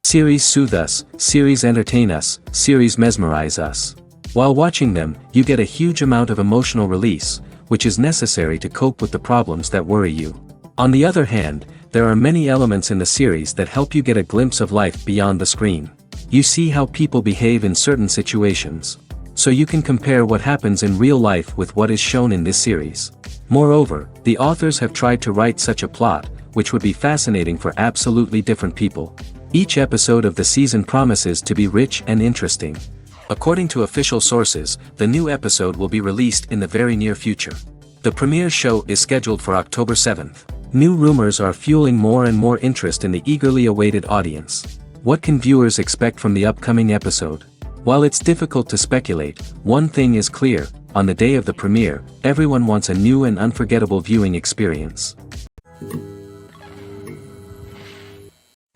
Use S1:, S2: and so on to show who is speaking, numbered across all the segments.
S1: Series soothe us, series entertain us, series mesmerize us. While watching them, you get a huge amount of emotional release, which is necessary to cope with the problems that worry you. On the other hand, there are many elements in the series that help you get a glimpse of life beyond the screen. You see how people behave in certain situations. So you can compare what happens in real life with what is shown in this series. Moreover, the authors have tried to write such a plot, which would be fascinating for absolutely different people. Each episode of the season promises to be rich and interesting. According to official sources, the new episode will be released in the very near future. The premiere show is scheduled for October 7th. New rumors are fueling more and more interest in the eagerly awaited audience. What can viewers expect from the upcoming episode? While it's difficult to speculate, one thing is clear: on the day of the premiere, everyone wants a new and unforgettable viewing experience.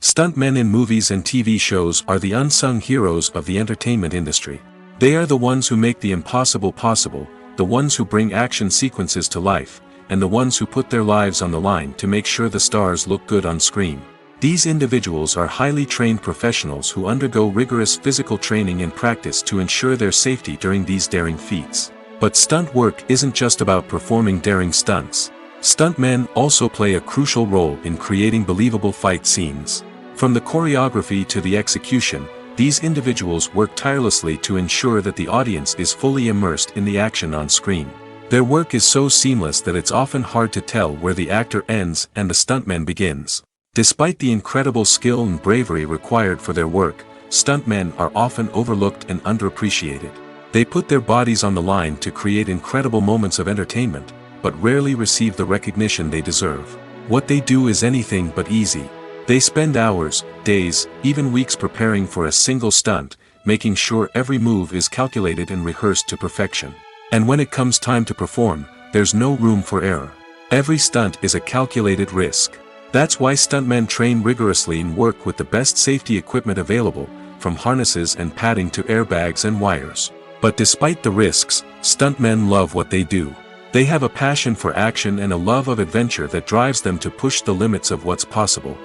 S1: Stuntmen in movies and TV shows are the unsung heroes of the entertainment industry. They are the ones who make the impossible possible, the ones who bring action sequences to life, and the ones who put their lives on the line to make sure the stars look good on screen. These individuals are highly trained professionals who undergo rigorous physical training and practice to ensure their safety during these daring feats. But stunt work isn't just about performing daring stunts. Stuntmen also play a crucial role in creating believable fight scenes. From the choreography to the execution, these individuals work tirelessly to ensure that the audience is fully immersed in the action on screen. Their work is so seamless that it's often hard to tell where the actor ends and the stuntman begins. Despite the incredible skill and bravery required for their work, stuntmen are often overlooked and underappreciated. They put their bodies on the line to create incredible moments of entertainment, but rarely receive the recognition they deserve. What they do is anything but easy. They spend hours, days, even weeks preparing for a single stunt, making sure every move is calculated and rehearsed to perfection. And when it comes time to perform, there's no room for error. Every stunt is a calculated risk. That's why stuntmen train rigorously and work with the best safety equipment available, from harnesses and padding to airbags and wires. But despite the risks, stuntmen love what they do. They have a passion for action and a love of adventure that drives them to push the limits of what's possible.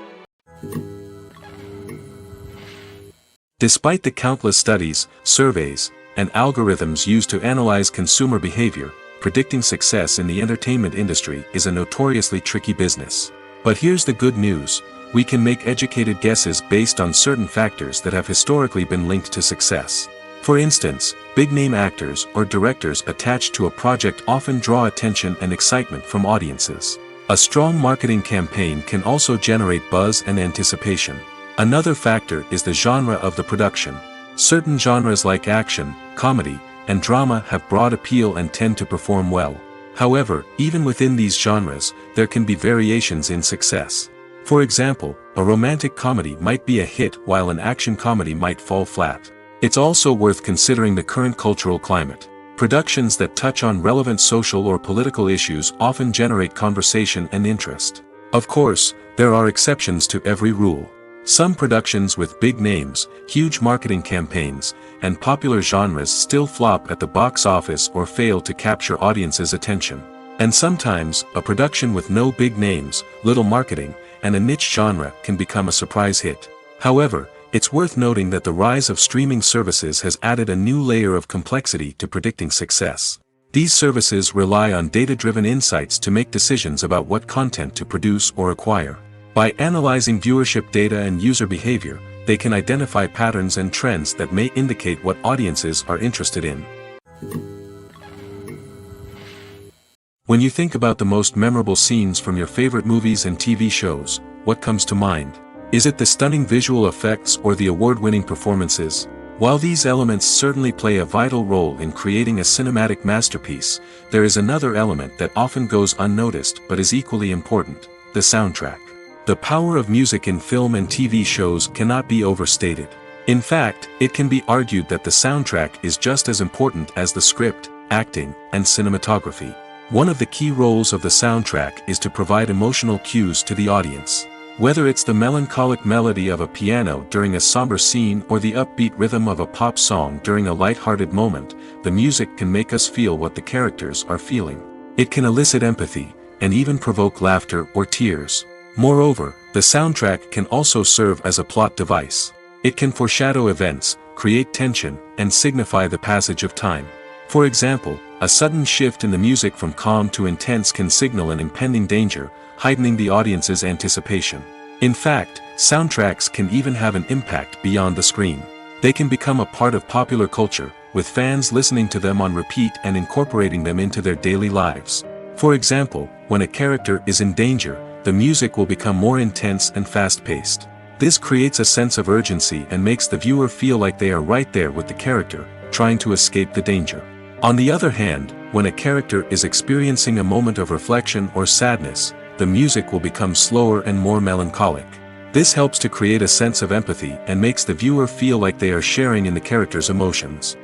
S1: Despite the countless studies, surveys, and algorithms used to analyze consumer behavior, predicting success in the entertainment industry is a notoriously tricky business. But here's the good news: we can make educated guesses based on certain factors that have historically been linked to success. For instance, big-name actors or directors attached to a project often draw attention and excitement from audiences. A strong marketing campaign can also generate buzz and anticipation. Another factor is the genre of the production. Certain genres like action, comedy, and drama have broad appeal and tend to perform well. However, even within these genres, there can be variations in success. For example, a romantic comedy might be a hit while an action comedy might fall flat. It's also worth considering the current cultural climate. Productions that touch on relevant social or political issues often generate conversation and interest. Of course, there are exceptions to every rule. Some productions with big names, huge marketing campaigns, and popular genres still flop at the box office or fail to capture audiences' attention. And sometimes, a production with no big names, little marketing, and a niche genre can become a surprise hit. However, it's worth noting that the rise of streaming services has added a new layer of complexity to predicting success. These services rely on data-driven insights to make decisions about what content to produce or acquire. By analyzing viewership data and user behavior, they can identify patterns and trends that may indicate what audiences are interested in. When you think about the most memorable scenes from your favorite movies and TV shows, what comes to mind? Is it the stunning visual effects or the award-winning performances? While these elements certainly play a vital role in creating a cinematic masterpiece, there is another element that often goes unnoticed but is equally important: the soundtrack. The power of music in film and TV shows cannot be overstated. In fact, it can be argued that the soundtrack is just as important as the script, acting, and cinematography. One of the key roles of the soundtrack is to provide emotional cues to the audience. Whether it's the melancholic melody of a piano during a somber scene or the upbeat rhythm of a pop song during a light-hearted moment, the music can make us feel what the characters are feeling. It can elicit empathy, and even provoke laughter or tears. Moreover, the soundtrack can also serve as a plot device. It can foreshadow events, create tension, and signify the passage of time. For example, a sudden shift in the music from calm to intense can signal an impending danger, heightening the audience's anticipation. In fact, soundtracks can even have an impact beyond the screen. They can become a part of popular culture, with fans listening to them on repeat and incorporating them into their daily lives. For example, when a character is in danger, the music will become more intense and fast-paced. This creates a sense of urgency and makes the viewer feel like they are right there with the character, trying to escape the danger. On the other hand, when a character is experiencing a moment of reflection or sadness, the music will become slower and more melancholic. This helps to create a sense of empathy and makes the viewer feel like they are sharing in the character's emotions.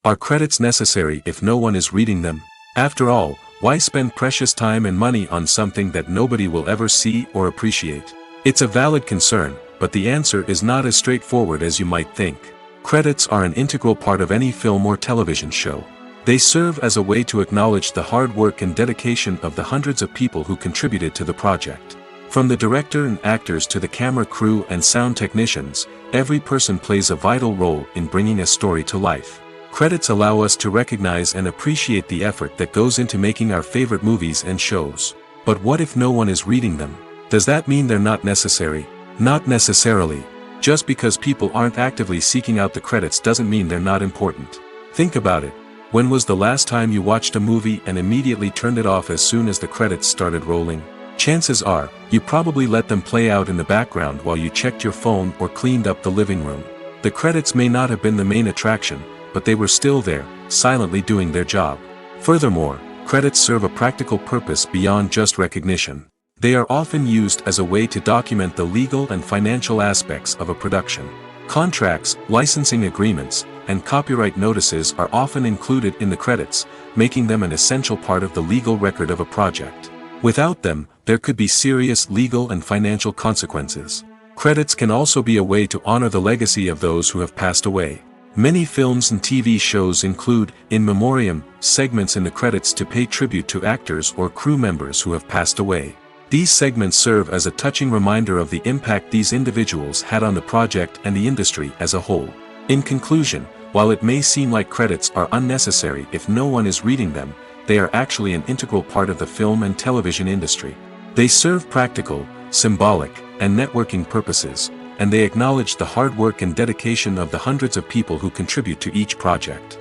S1: Are credits necessary if no one is reading them? After all, why spend precious time and money on something that nobody will ever see or appreciate? It's a valid concern, but the answer is not as straightforward as you might think. Credits are an integral part of any film or television show. They serve as a way to acknowledge the hard work and dedication of the hundreds of people who contributed to the project. From the director and actors to the camera crew and sound technicians, every person plays a vital role in bringing a story to life. Credits allow us to recognize and appreciate the effort that goes into making our favorite movies and shows. But what if no one is reading them? Does that mean they're not necessary? Not necessarily. Just because people aren't actively seeking out the credits doesn't mean they're not important. Think about it. When was the last time you watched a movie and immediately turned it off as soon as the credits started rolling? Chances are, you probably let them play out in the background while you checked your phone or cleaned up the living room. The credits may not have been the main attraction, but they were still there, silently doing their job. Furthermore, credits serve a practical purpose beyond just recognition. They are often used as a way to document the legal and financial aspects of a production. Contracts, licensing agreements, and copyright notices are often included in the credits, making them an essential part of the legal record of a project. Without them, there could be serious legal and financial consequences. Credits can also be a way to honor the legacy of those who have passed away. Many films and TV shows include, in memoriam, segments in the credits to pay tribute to actors or crew members who have passed away. These segments serve as a touching reminder of the impact these individuals had on the project and the industry as a whole. In conclusion, while it may seem like credits are unnecessary if no one is reading them, they are actually an integral part of the film and television industry. They serve practical, symbolic, and networking purposes, and they acknowledge the hard work and dedication of the hundreds of people who contribute to each project.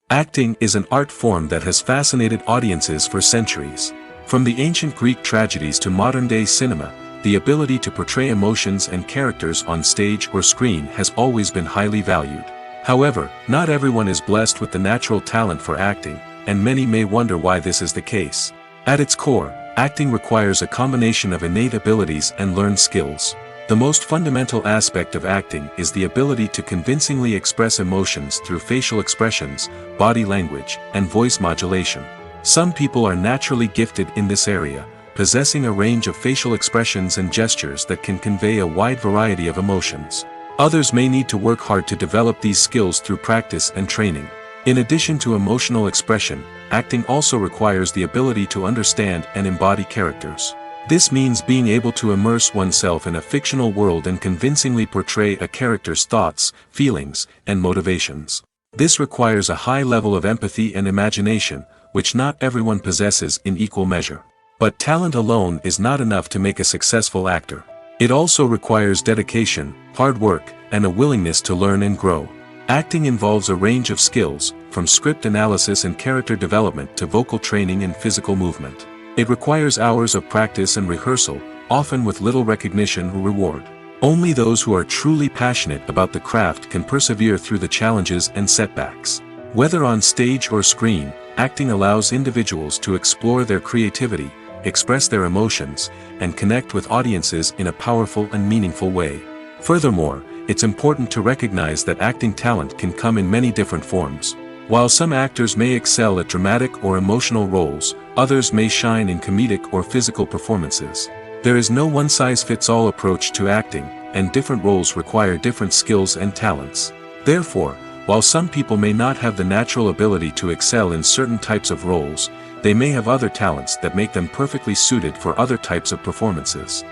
S1: Acting is an art form that has fascinated audiences for centuries. From the ancient Greek tragedies to modern-day cinema, the ability to portray emotions and characters on stage or screen has always been highly valued. However, not everyone is blessed with the natural talent for acting, and many may wonder why this is the case. At its core, acting requires a combination of innate abilities and learned skills. The most fundamental aspect of acting is the ability to convincingly express emotions through facial expressions, body language, and voice modulation. Some people are naturally gifted in this area, possessing a range of facial expressions and gestures that can convey a wide variety of emotions. Others may need to work hard to develop these skills through practice and training. In addition to emotional expression, acting also requires the ability to understand and embody characters. This means being able to immerse oneself in a fictional world and convincingly portray a character's thoughts, feelings, and motivations. This requires a high level of empathy and imagination, which not everyone possesses in equal measure. But talent alone is not enough to make a successful actor. It also requires dedication, hard work, and a willingness to learn and grow. Acting involves a range of skills, from script analysis and character development to vocal training and physical movement. It requires hours of practice and rehearsal, often with little recognition or reward. Only those who are truly passionate about the craft can persevere through the challenges and setbacks. Whether on stage or screen, acting allows individuals to explore their creativity, express their emotions, and connect with audiences in a powerful and meaningful way. Furthermore, it's important to recognize that acting talent can come in many different forms. While some actors may excel at dramatic or emotional roles, others may shine in comedic or physical performances. There is no one-size-fits-all approach to acting, and different roles require different skills and talents. Therefore, while some people may not have the natural ability to excel in certain types of roles, they may have other talents that make them perfectly suited for other types of performances.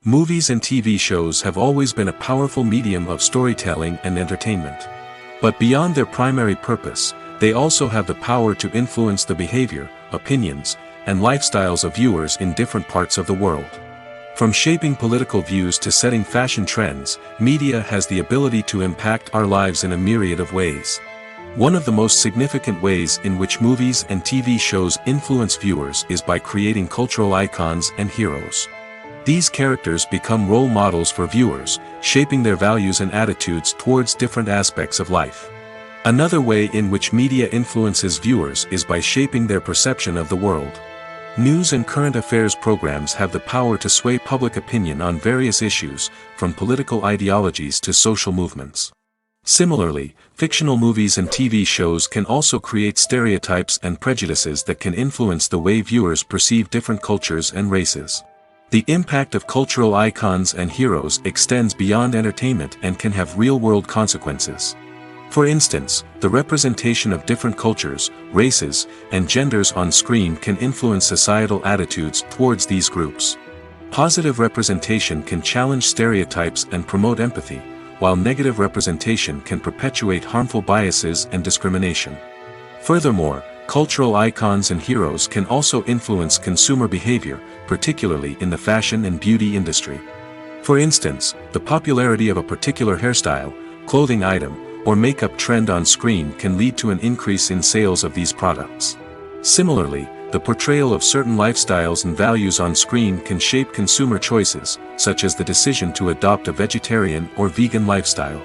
S1: Movies and TV shows have always been a powerful medium of storytelling and entertainment. But beyond their primary purpose, they also have the power to influence the behavior, opinions, and lifestyles of viewers in different parts of the world. From shaping political views to setting fashion trends, media has the ability to impact our lives in a myriad of ways. One of the most significant ways in which movies and TV shows influence viewers is by creating cultural icons and heroes. These characters become role models for viewers, shaping their values and attitudes towards different aspects of life. Another way in which media influences viewers is by shaping their perception of the world. News and current affairs programs have the power to sway public opinion on various issues, from political ideologies to social movements. Similarly, fictional movies and TV shows can also create stereotypes and prejudices that can influence the way viewers perceive different cultures and races. The impact of cultural icons and heroes extends beyond entertainment and can have real-world consequences. For instance, the representation of different cultures, races, and genders on screen can influence societal attitudes towards these groups. Positive representation can challenge stereotypes and promote empathy, while negative representation can perpetuate harmful biases and discrimination. Furthermore, cultural icons and heroes can also influence consumer behavior, particularly in the fashion and beauty industry. For instance, the popularity of a particular hairstyle, clothing item, or makeup trend on screen can lead to an increase in sales of these products. Similarly, the portrayal of certain lifestyles and values on screen can shape consumer choices, such as the decision to adopt a vegetarian or vegan lifestyle.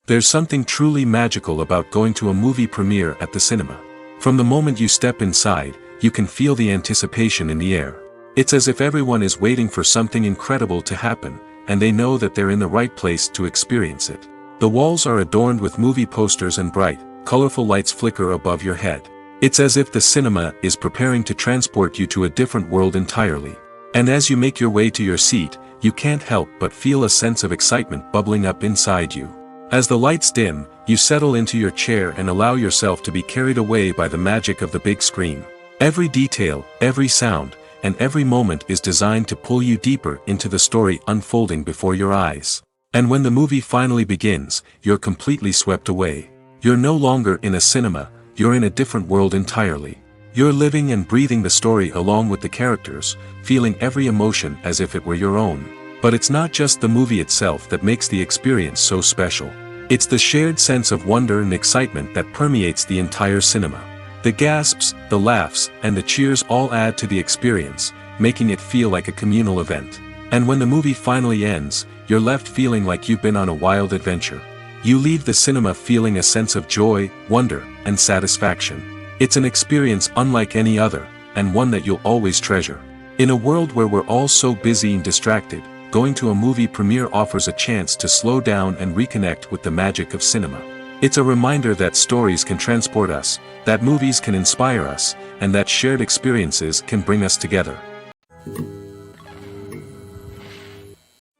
S1: There's something truly magical about going to a movie premiere at the cinema. From the moment you step inside, you can feel the anticipation in the air. It's as if everyone is waiting for something incredible to happen, and they know that they're in the right place to experience it. The walls are adorned with movie posters and bright, colorful lights flicker above your head. It's as if the cinema is preparing to transport you to a different world entirely. And as you make your way to your seat, you can't help but feel a sense of excitement bubbling up inside you. As the lights dim, you settle into your chair and allow yourself to be carried away by the magic of the big screen. Every detail, every sound, and every moment is designed to pull you deeper into the story unfolding before your eyes. And when the movie finally begins, you're completely swept away. You're no longer in a cinema, you're in a different world entirely. You're living and breathing the story along with the characters, feeling every emotion as if it were your own. But it's not just the movie itself that makes the experience so special. It's the shared sense of wonder and excitement that permeates the entire cinema. The gasps, the laughs, and the cheers all add to the experience, making it feel like a communal event. And when the movie finally ends, you're left feeling like you've been on a wild adventure. You leave the cinema feeling a sense of joy, wonder, and satisfaction. It's an experience unlike any other, and one that you'll always treasure. In a world where we're all so busy and distracted, going to a movie premiere offers a chance to slow down and reconnect with the magic of cinema. It's a reminder that stories can transport us, that movies can inspire us, and that shared experiences can bring us together.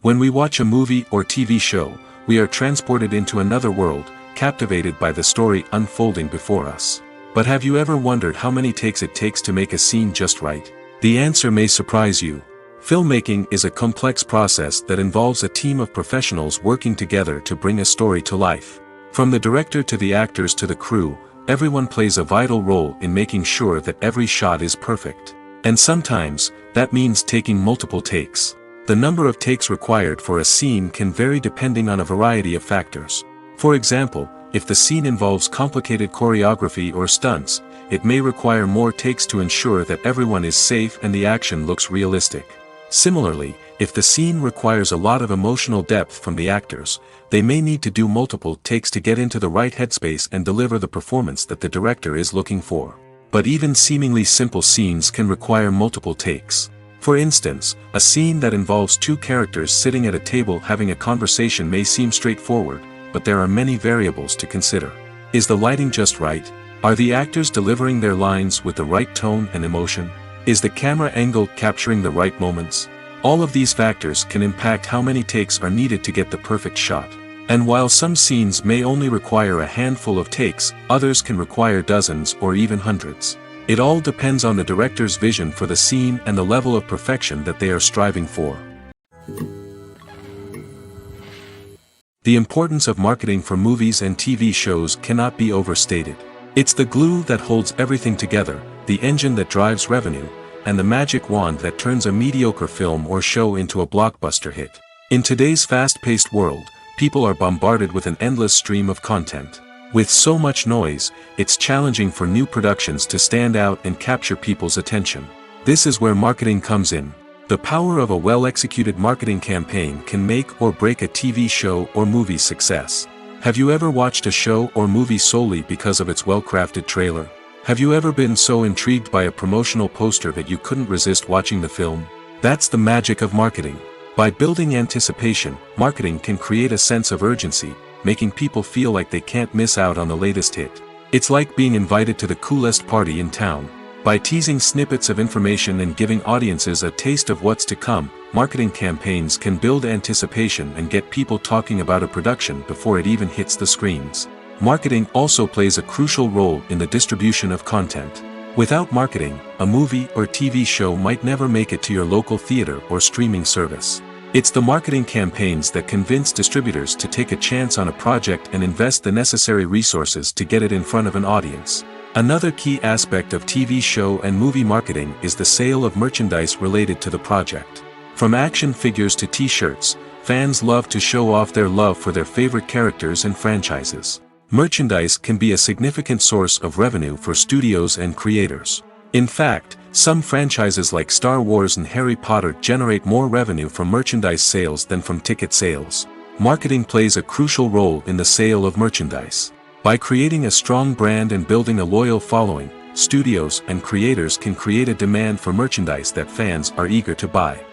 S1: When we watch a movie or TV show, we are transported into another world, captivated by the story unfolding before us. But have you ever wondered how many takes it takes to make a scene just right? The answer may surprise you. Filmmaking is a complex process that involves a team of professionals working together to bring a story to life. From the director to the actors to the crew, everyone plays a vital role in making sure that every shot is perfect. And sometimes, that means taking multiple takes. The number of takes required for a scene can vary depending on a variety of factors. For example, if the scene involves complicated choreography or stunts, it may require more takes to ensure that everyone is safe and the action looks realistic. Similarly, if the scene requires a lot of emotional depth from the actors, they may need to do multiple takes to get into the right headspace and deliver the performance that the director is looking for. But even seemingly simple scenes can require multiple takes. For instance, a scene that involves two characters sitting at a table having a conversation may seem straightforward, but there are many variables to consider. Is the lighting just right? Are the actors delivering their lines with the right tone and emotion? Is the camera angle capturing the right moments? All of these factors can impact how many takes are needed to get the perfect shot. And while some scenes may only require a handful of takes, others can require dozens or even hundreds. It all depends on the director's vision for the scene and the level of perfection that they are striving for. The importance of marketing for movies and TV shows cannot be overstated. It's the glue that holds everything together, the engine that drives revenue, and the magic wand that turns a mediocre film or show into a blockbuster hit. In today's fast-paced world, people are bombarded with an endless stream of content. With so much noise, it's challenging for new productions to stand out and capture people's attention. This is where marketing comes in. The power of a well-executed marketing campaign can make or break a TV show or movie's success. Have you ever watched a show or movie solely because of its well-crafted trailer? Have you ever been so intrigued by a promotional poster that you couldn't resist watching the film? That's the magic of marketing. By building anticipation, marketing can create a sense of urgency, making people feel like they can't miss out on the latest hit. It's like being invited to the coolest party in town. By teasing snippets of information and giving audiences a taste of what's to come, marketing campaigns can build anticipation and get people talking about a production before it even hits the screens. Marketing also plays a crucial role in the distribution of content. Without marketing, a movie or TV show might never make it to your local theater or streaming service. It's the marketing campaigns that convince distributors to take a chance on a project and invest the necessary resources to get it in front of an audience. Another key aspect of TV show and movie marketing is the sale of merchandise related to the project. From action figures to t-shirts, fans love to show off their love for their favorite characters and franchises. Merchandise can be a significant source of revenue for studios and creators. In fact, some franchises like Star Wars and Harry Potter generate more revenue from merchandise sales than from ticket sales. Marketing plays a crucial role in the sale of merchandise. By creating a strong brand and building a loyal following, studios and creators can create a demand for merchandise that fans are eager to buy.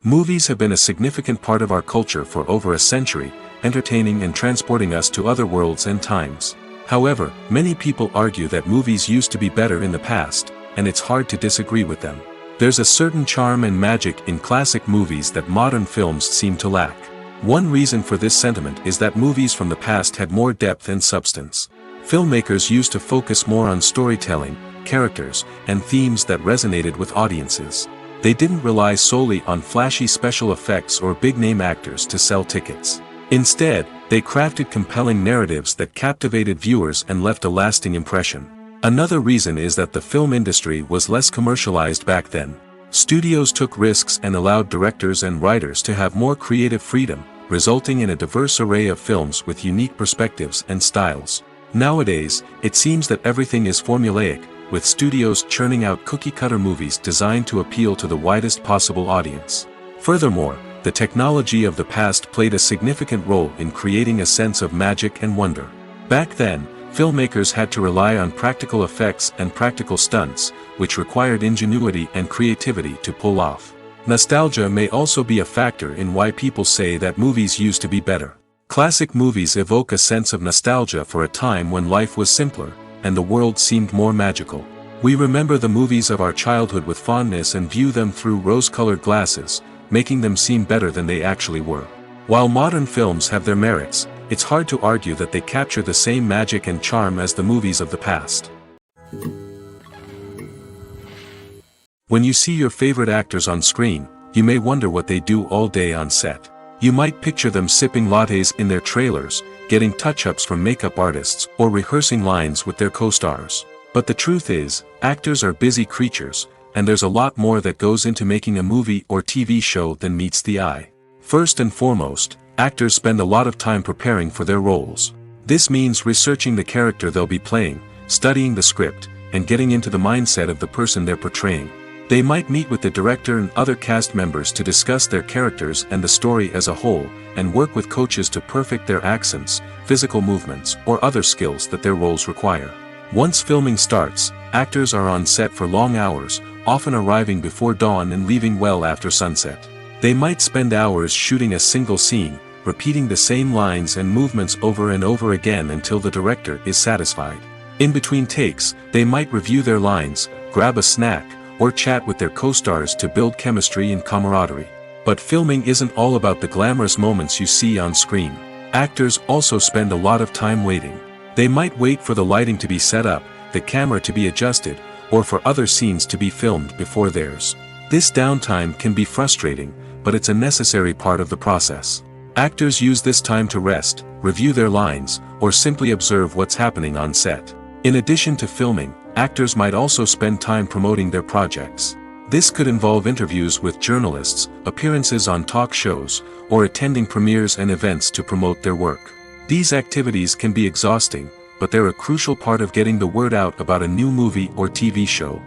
S1: Movies have been a significant part of our culture for over a century, entertaining and transporting us to other worlds and times. However, many people argue that movies used to be better in the past, and it's hard to disagree with them. There's a certain charm and magic in classic movies that modern films seem to lack. One reason for this sentiment is that movies from the past had more depth and substance. Filmmakers used to focus more on storytelling, characters, and themes that resonated with audiences. They didn't rely solely on flashy special effects or big-name actors to sell tickets. Instead, they crafted compelling narratives that captivated viewers and left a lasting impression. Another reason is that the film industry was less commercialized back then. Studios took risks and allowed directors and writers to have more creative freedom, resulting in a diverse array of films with unique perspectives and styles. Nowadays, it seems that everything is formulaic, with studios churning out cookie-cutter movies designed to appeal to the widest possible audience. Furthermore, the technology of the past played a significant role in creating a sense of magic and wonder. Back then, filmmakers had to rely on practical effects and practical stunts, which required ingenuity and creativity to pull off. Nostalgia may also be a factor in why people say that movies used to be better. Classic movies evoke a sense of nostalgia for a time when life was simpler, and the world seemed more magical. We remember the movies of our childhood with fondness and view them through rose-colored glasses, making them seem better than they actually were. While modern films have their merits, it's hard to argue that they capture the same magic and charm as the movies of the past. When you see your favorite actors on screen, you may wonder what they do all day on set. You might picture them sipping lattes in their trailers, getting touch-ups from makeup artists, or rehearsing lines with their co-stars. But the truth is, actors are busy creatures, and there's a lot more that goes into making a movie or TV show than meets the eye. First and foremost, actors spend a lot of time preparing for their roles. This means researching the character they'll be playing, studying the script, and getting into the mindset of the person they're portraying. They might meet with the director and other cast members to discuss their characters and the story as a whole, and work with coaches to perfect their accents, physical movements, or other skills that their roles require. Once filming starts, actors are on set for long hours, often arriving before dawn and leaving well after sunset. They might spend hours shooting a single scene, repeating the same lines and movements over and over again until the director is satisfied. In between takes, they might review their lines, grab a snack, or chat with their co-stars to build chemistry and camaraderie. But filming isn't all about the glamorous moments you see on screen. Actors also spend a lot of time waiting. They might wait for the lighting to be set up, the camera to be adjusted, or for other scenes to be filmed before theirs. This downtime can be frustrating, but it's a necessary part of the process. Actors use this time to rest, review their lines, or simply observe what's happening on set. In addition to filming, actors might also spend time promoting their projects. This could involve interviews with journalists, appearances on talk shows, or attending premieres and events to promote their work. These activities can be exhausting, but they're a crucial part of getting the word out about a new movie or TV show.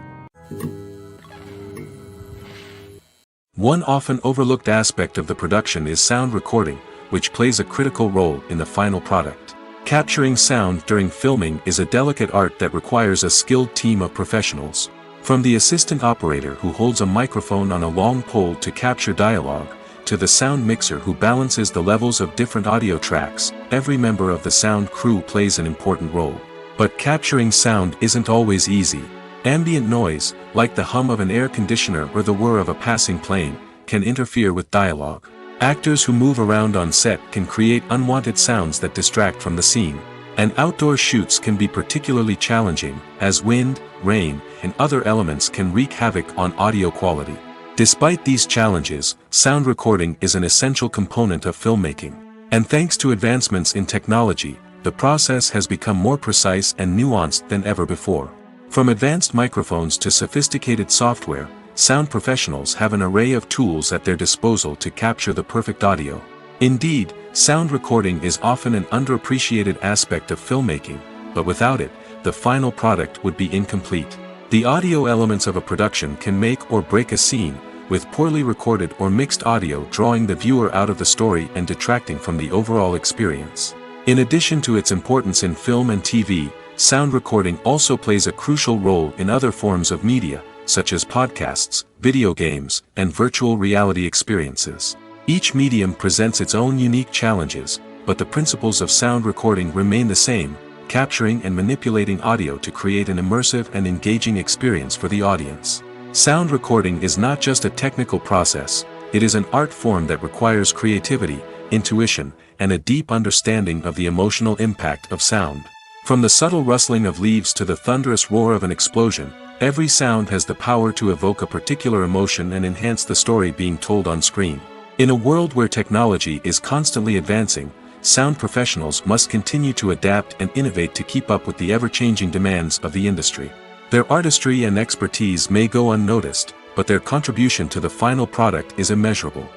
S1: One often overlooked aspect of the production is sound recording, which plays a critical role in the final product. Capturing sound during filming is a delicate art that requires a skilled team of professionals. From the assistant operator who holds a microphone on a long pole to capture dialogue, to the sound mixer who balances the levels of different audio tracks, every member of the sound crew plays an important role. But capturing sound isn't always easy. Ambient noise, like the hum of an air conditioner or the whir of a passing plane, can interfere with dialogue. Actors who move around on set can create unwanted sounds that distract from the scene. And outdoor shoots can be particularly challenging, as wind, rain, and other elements can wreak havoc on audio quality. Despite these challenges, sound recording is an essential component of filmmaking. And thanks to advancements in technology, the process has become more precise and nuanced than ever before. From advanced microphones to sophisticated software, sound professionals have an array of tools at their disposal to capture the perfect audio. Indeed, sound recording is often an underappreciated aspect of filmmaking, but without it, the final product would be incomplete. The audio elements of a production can make or break a scene, with poorly recorded or mixed audio drawing the viewer out of the story and detracting from the overall experience. In addition to its importance in film and TV, sound recording also plays a crucial role in other forms of media, such as podcasts, video games, and virtual reality experiences. Each medium presents its own unique challenges, but the principles of sound recording remain the same: capturing and manipulating audio to create an immersive and engaging experience for the audience. Sound recording is not just a technical process, it is an art form that requires creativity, intuition, and a deep understanding of the emotional impact of sound. From the subtle rustling of leaves to the thunderous roar of an explosion, every sound has the power to evoke a particular emotion and enhance the story being told on screen. In a world where technology is constantly advancing, sound professionals must continue to adapt and innovate to keep up with the ever-changing demands of the industry. Their artistry and expertise may go unnoticed, but their contribution to the final product is immeasurable.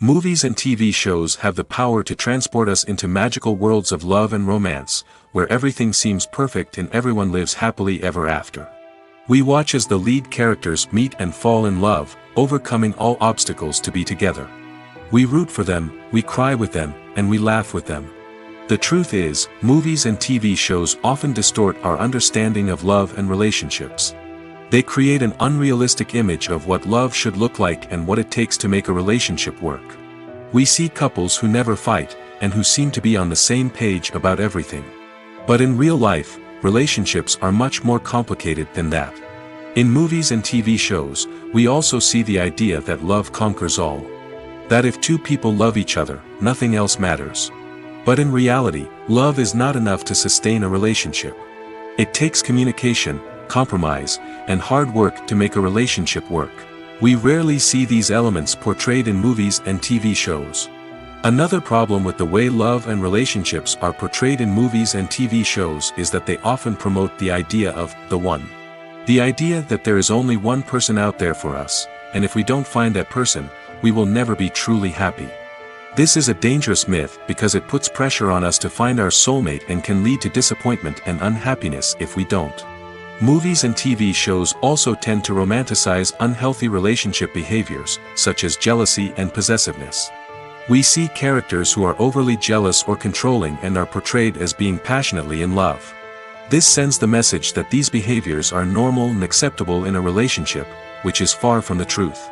S1: Movies and TV shows have the power to transport us into magical worlds of love and romance, where everything seems perfect and everyone lives happily ever after. We watch as the lead characters meet and fall in love, overcoming all obstacles to be together. We root for them, we cry with them, and we laugh with them. The truth is, movies and TV shows often distort our understanding of love and relationships. They create an unrealistic image of what love should look like and what it takes to make a relationship work. We see couples who never fight, and who seem to be on the same page about everything. But in real life, relationships are much more complicated than that. In movies and TV shows, we also see the idea that love conquers all. That if two people love each other, nothing else matters. But in reality, love is not enough to sustain a relationship. It takes communication, compromise, and hard work to make a relationship work. We rarely see these elements portrayed in movies and TV shows. Another problem with the way love and relationships are portrayed in movies and TV shows is that they often promote the idea of the one. The idea that there is only one person out there for us, and if we don't find that person, we will never be truly happy. This is a dangerous myth because it puts pressure on us to find our soulmate and can lead to disappointment and unhappiness if we don't. Movies and TV shows also tend to romanticize unhealthy relationship behaviors, such as jealousy and possessiveness. We see characters who are overly jealous or controlling and are portrayed as being passionately in love. This sends the message that these behaviors are normal and acceptable in a relationship, which is far from the truth.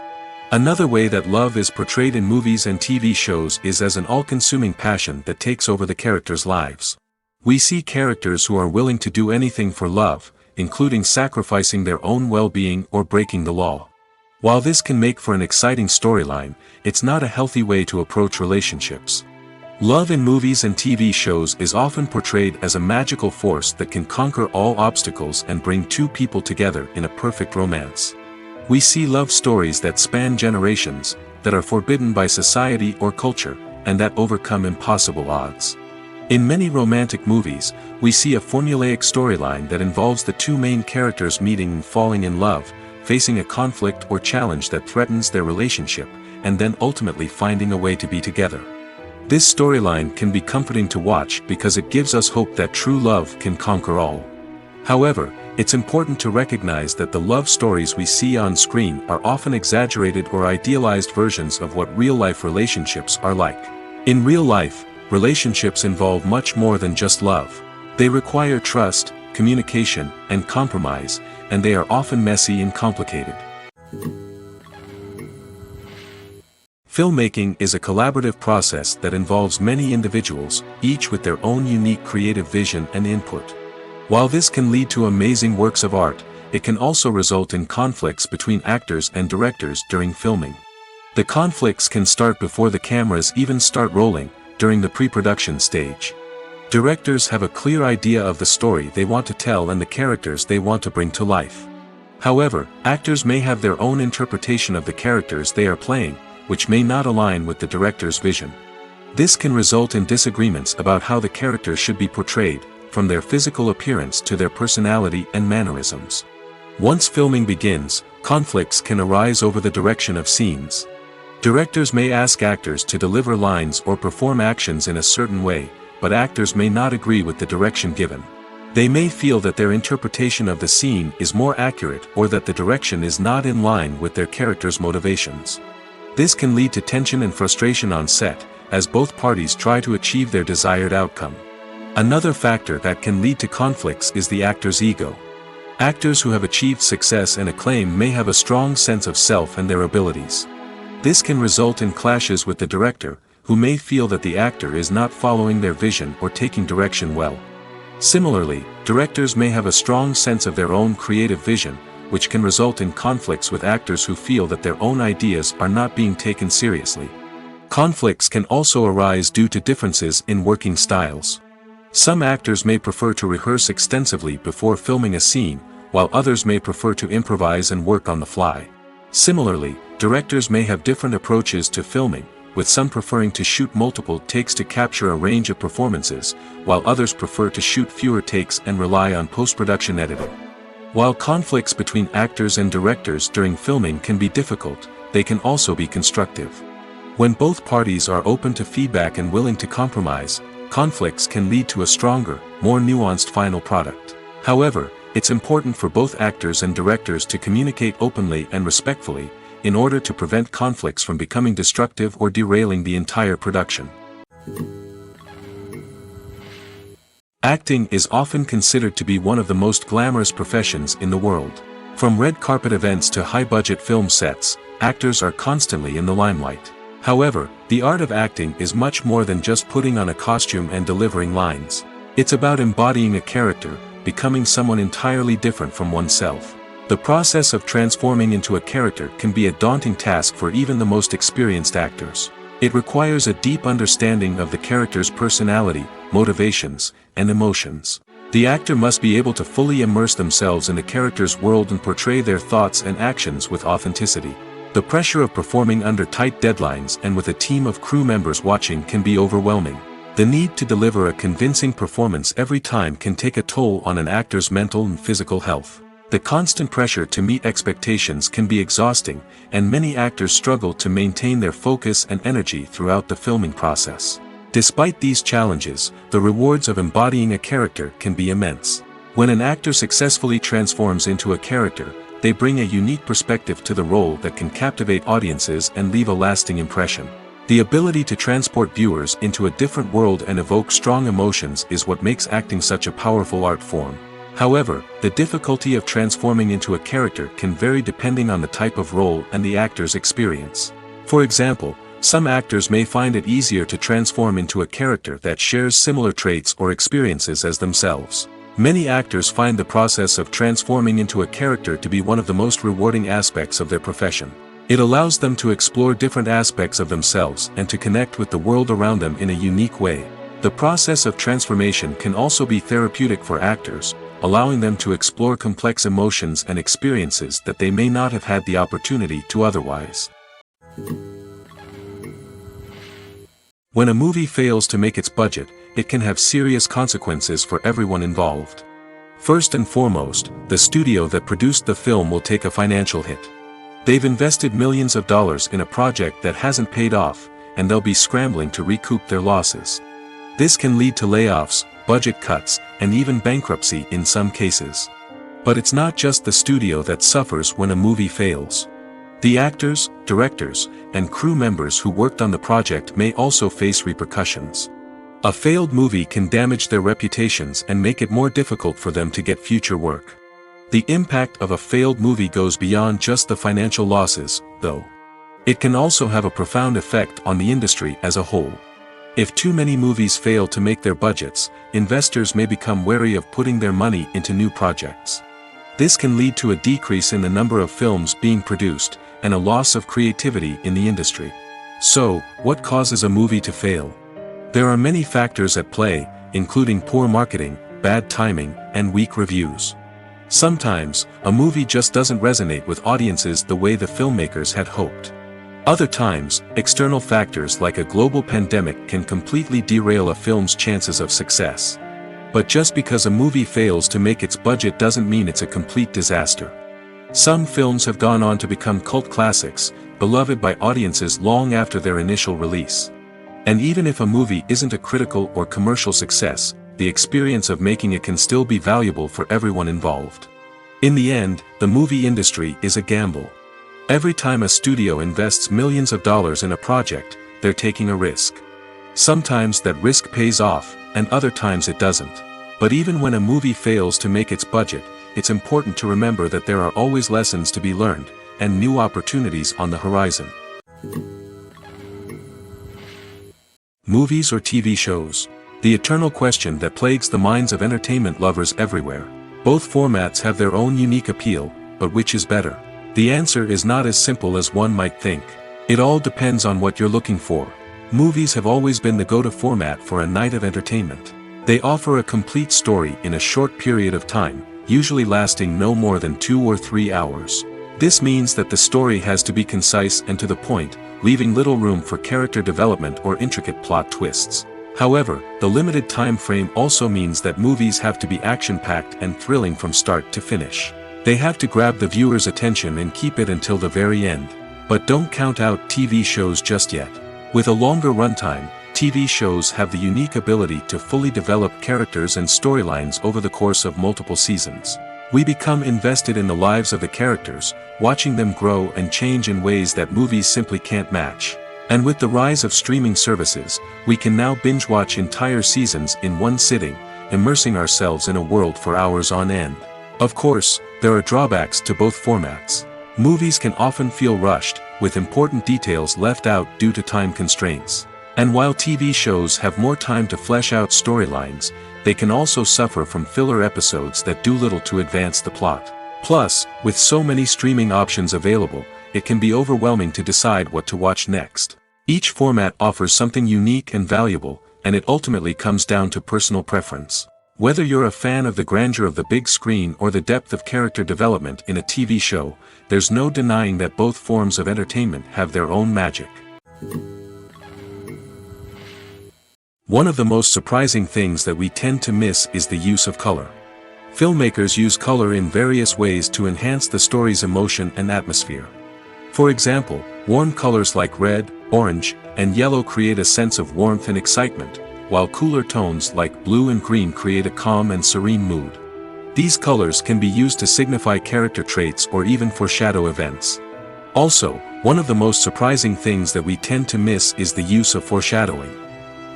S1: Another way that love is portrayed in movies and TV shows is as an all-consuming passion that takes over the characters' lives. We see characters who are willing to do anything for love, including sacrificing their own well-being or breaking the law. While this can make for an exciting storyline, it's not a healthy way to approach relationships. Love in movies and TV shows is often portrayed as a magical force that can conquer all obstacles and bring two people together in a perfect romance. We see love stories that span generations, that are forbidden by society or culture, and that overcome impossible odds. In many romantic movies, we see a formulaic storyline that involves the two main characters meeting and falling in love, facing a conflict or challenge that threatens their relationship, and then ultimately finding a way to be together. This storyline can be comforting to watch because it gives us hope that true love can conquer all. However, it's important to recognize that the love stories we see on screen are often exaggerated or idealized versions of what real-life relationships are like. In real life, relationships involve much more than just love. They require trust, communication, and compromise, and they are often messy and complicated. Filmmaking is a collaborative process that involves many individuals, each with their own unique creative vision and input. While this can lead to amazing works of art, it can also result in conflicts between actors and directors during filming. The conflicts can start before the cameras even start rolling, during the pre-production stage. Directors have a clear idea of the story they want to tell and the characters they want to bring to life. However, actors may have their own interpretation of the characters they are playing, which may not align with the director's vision. This can result in disagreements about how the characters should be portrayed, from their physical appearance to their personality and mannerisms. Once filming begins, conflicts can arise over the direction of scenes. Directors may ask actors to deliver lines or perform actions in a certain way, but actors may not agree with the direction given. They may feel that their interpretation of the scene is more accurate or that the direction is not in line with their character's motivations. This can lead to tension and frustration on set, as both parties try to achieve their desired outcome. Another factor that can lead to conflicts is the actor's ego. Actors who have achieved success and acclaim may have a strong sense of self and their abilities. This can result in clashes with the director, who may feel that the actor is not following their vision or taking direction well. Similarly, directors may have a strong sense of their own creative vision, which can result in conflicts with actors who feel that their own ideas are not being taken seriously. Conflicts can also arise due to differences in working styles. Some actors may prefer to rehearse extensively before filming a scene, while others may prefer to improvise and work on the fly. Similarly, directors may have different approaches to filming, with some preferring to shoot multiple takes to capture a range of performances, while others prefer to shoot fewer takes and rely on post-production editing. While conflicts between actors and directors during filming can be difficult, they can also be constructive. When both parties are open to feedback and willing to compromise, conflicts can lead to a stronger, more nuanced final product. However, it's important for both actors and directors to communicate openly and respectfully, in order to prevent conflicts from becoming destructive or derailing the entire production. Acting is often considered to be one of the most glamorous professions in the world. From red carpet events to high-budget film sets, actors are constantly in the limelight. However, the art of acting is much more than just putting on a costume and delivering lines. It's about embodying a character, becoming someone entirely different from oneself. The process of transforming into a character can be a daunting task for even the most experienced actors. It requires a deep understanding of the character's personality, motivations, and emotions. The actor must be able to fully immerse themselves in the character's world and portray their thoughts and actions with authenticity. The pressure of performing under tight deadlines and with a team of crew members watching can be overwhelming. The need to deliver a convincing performance every time can take a toll on an actor's mental and physical health. The constant pressure to meet expectations can be exhausting, and many actors struggle to maintain their focus and energy throughout the filming process. Despite these challenges, the rewards of embodying a character can be immense. When an actor successfully transforms into a character, they bring a unique perspective to the role that can captivate audiences and leave a lasting impression. The ability to transport viewers into a different world and evoke strong emotions is what makes acting such a powerful art form. However, the difficulty of transforming into a character can vary depending on the type of role and the actor's experience. For example, some actors may find it easier to transform into a character that shares similar traits or experiences as themselves. Many actors find the process of transforming into a character to be one of the most rewarding aspects of their profession. It allows them to explore different aspects of themselves and to connect with the world around them in a unique way. The process of transformation can also be therapeutic for actors, allowing them to explore complex emotions and experiences that they may not have had the opportunity to otherwise. When a movie fails to make its budget, it can have serious consequences for everyone involved. First and foremost, the studio that produced the film will take a financial hit. They've invested millions of dollars in a project that hasn't paid off, and they'll be scrambling to recoup their losses. This can lead to layoffs, budget cuts, and even bankruptcy in some cases. But it's not just the studio that suffers when a movie fails. The actors, directors, and crew members who worked on the project may also face repercussions. A failed movie can damage their reputations and make it more difficult for them to get future work. The impact of a failed movie goes beyond just the financial losses, though. It can also have a profound effect on the industry as a whole. If too many movies fail to make their budgets, investors may become wary of putting their money into new projects. This can lead to a decrease in the number of films being produced, and a loss of creativity in the industry. So, what causes a movie to fail? There are many factors at play, including poor marketing, bad timing, and weak reviews. Sometimes, a movie just doesn't resonate with audiences the way the filmmakers had hoped. Other times, external factors like a global pandemic can completely derail a film's chances of success. But just because a movie fails to make its budget doesn't mean it's a complete disaster. Some films have gone on to become cult classics, beloved by audiences long after their initial release. And even if a movie isn't a critical or commercial success, the experience of making it can still be valuable for everyone involved. In the end, the movie industry is a gamble. Every time a studio invests millions of dollars in a project, they're taking a risk. Sometimes that risk pays off, and other times it doesn't. But even when a movie fails to make its budget, it's important to remember that there are always lessons to be learned, and new opportunities on the horizon. Movies or TV shows? The eternal question that plagues the minds of entertainment lovers everywhere. Both formats have their own unique appeal, but which is better? The answer is not as simple as one might think. It all depends on what you're looking for. Movies have always been the go-to format for a night of entertainment. They offer a complete story in a short period of time, usually lasting no more than 2 or 3 hours. This means that the story has to be concise and to the point, leaving little room for character development or intricate plot twists. However, the limited time frame also means that movies have to be action-packed and thrilling from start to finish. They have to grab the viewer's attention and keep it until the very end. But don't count out TV shows just yet. With a longer runtime, TV shows have the unique ability to fully develop characters and storylines over the course of multiple seasons. We become invested in the lives of the characters, watching them grow and change in ways that movies simply can't match. And with the rise of streaming services, we can now binge-watch entire seasons in one sitting, immersing ourselves in a world for hours on end. Of course, there are drawbacks to both formats. Movies can often feel rushed, with important details left out due to time constraints. And while TV shows have more time to flesh out storylines, they can also suffer from filler episodes that do little to advance the plot. Plus, with so many streaming options available, it can be overwhelming to decide what to watch next. Each format offers something unique and valuable, and it ultimately comes down to personal preference. Whether you're a fan of the grandeur of the big screen or the depth of character development in a TV show, there's no denying that both forms of entertainment have their own magic. One of the most surprising things that we tend to miss is the use of color. Filmmakers use color in various ways to enhance the story's emotion and atmosphere. For example, warm colors like red, orange, and yellow create a sense of warmth and excitement, while cooler tones like blue and green create a calm and serene mood. These colors can be used to signify character traits or even foreshadow events. Also, one of the most surprising things that we tend to miss is the use of foreshadowing.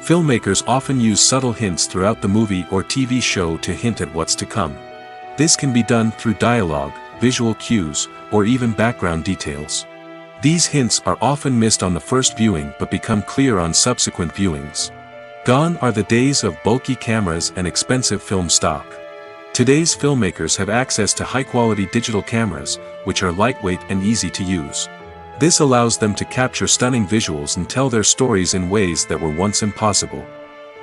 S1: Filmmakers often use subtle hints throughout the movie or TV show to hint at what's to come. This can be done through dialogue, visual cues, or even background details. These hints are often missed on the first viewing but become clear on subsequent viewings. Gone are the days of bulky cameras and expensive film stock. Today's filmmakers have access to high-quality digital cameras, which are lightweight and easy to use. This allows them to capture stunning visuals and tell their stories in ways that were once impossible.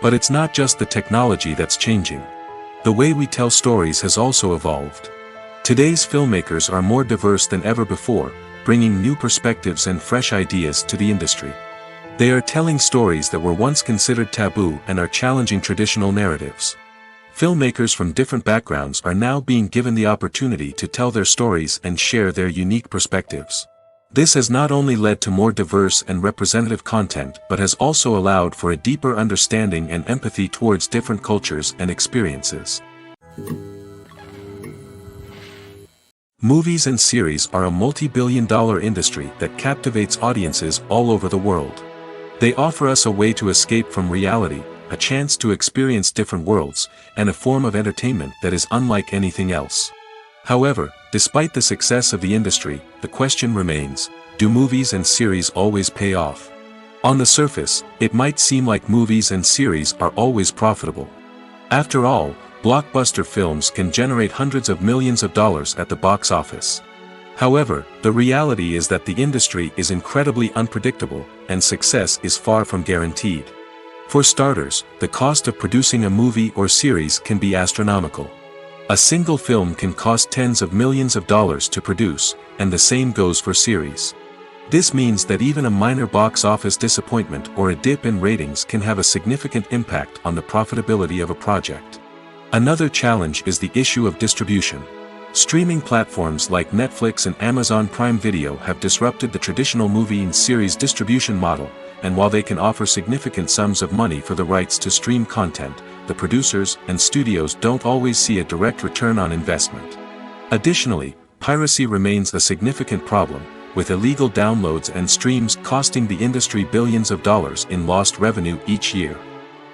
S1: But it's not just the technology that's changing. The way we tell stories has also evolved. Today's filmmakers are more diverse than ever before, bringing new perspectives and fresh ideas to the industry. They are telling stories that were once considered taboo and are challenging traditional narratives. Filmmakers from different backgrounds are now being given the opportunity to tell their stories and share their unique perspectives. This has not only led to more diverse and representative content but has also allowed for a deeper understanding and empathy towards different cultures and experiences. Movies and series are a multi-billion-dollar industry that captivates audiences all over the world. They offer us a way to escape from reality, a chance to experience different worlds, and a form of entertainment that is unlike anything else. However, despite the success of the industry, the question remains, do movies and series always pay off? On the surface, it might seem like movies and series are always profitable. After all, blockbuster films can generate hundreds of millions of dollars at the box office. However, the reality is that the industry is incredibly unpredictable, and success is far from guaranteed. For starters, the cost of producing a movie or series can be astronomical. A single film can cost tens of millions of dollars to produce, and the same goes for series. This means that even a minor box office disappointment or a dip in ratings can have a significant impact on the profitability of a project. Another challenge is the issue of distribution. Streaming platforms like Netflix and Amazon Prime Video have disrupted the traditional movie and series distribution model, and while they can offer significant sums of money for the rights to stream content, the producers and studios don't always see a direct return on investment. Additionally, piracy remains a significant problem, with illegal downloads and streams costing the industry billions of dollars in lost revenue each year.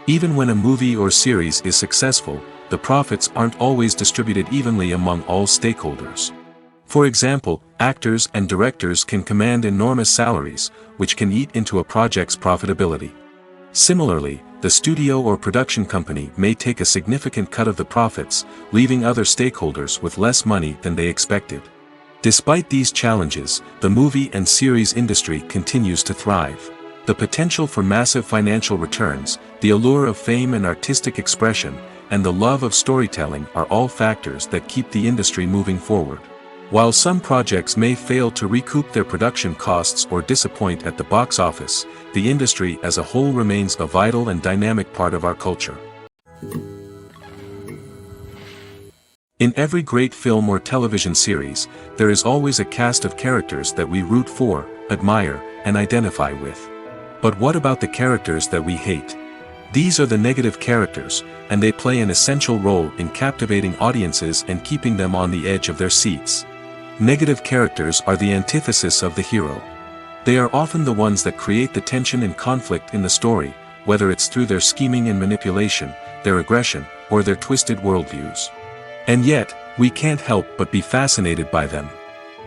S1: Even when a movie or series is successful, the profits aren't always distributed evenly among all stakeholders. For example, actors and directors can command enormous salaries, which can eat into a project's profitability. Similarly, the studio or production company may take a significant cut of the profits, leaving other stakeholders with less money than they expected. Despite these challenges, the movie and series industry continues to thrive. The potential for massive financial returns, the allure of fame and artistic expression, and the love of storytelling are all factors that keep the industry moving forward. While some projects may fail to recoup their production costs or disappoint at the box office, the industry as a whole remains a vital and dynamic part of our culture. In every great film or television series, there is always a cast of characters that we root for, admire, and identify with. But what about the characters that we hate? These are the negative characters, and they play an essential role in captivating audiences and keeping them on the edge of their seats. Negative characters are the antithesis of the hero. They are often the ones that create the tension and conflict in the story, whether it's through their scheming and manipulation, their aggression, or their twisted worldviews. And yet, we can't help but be fascinated by them.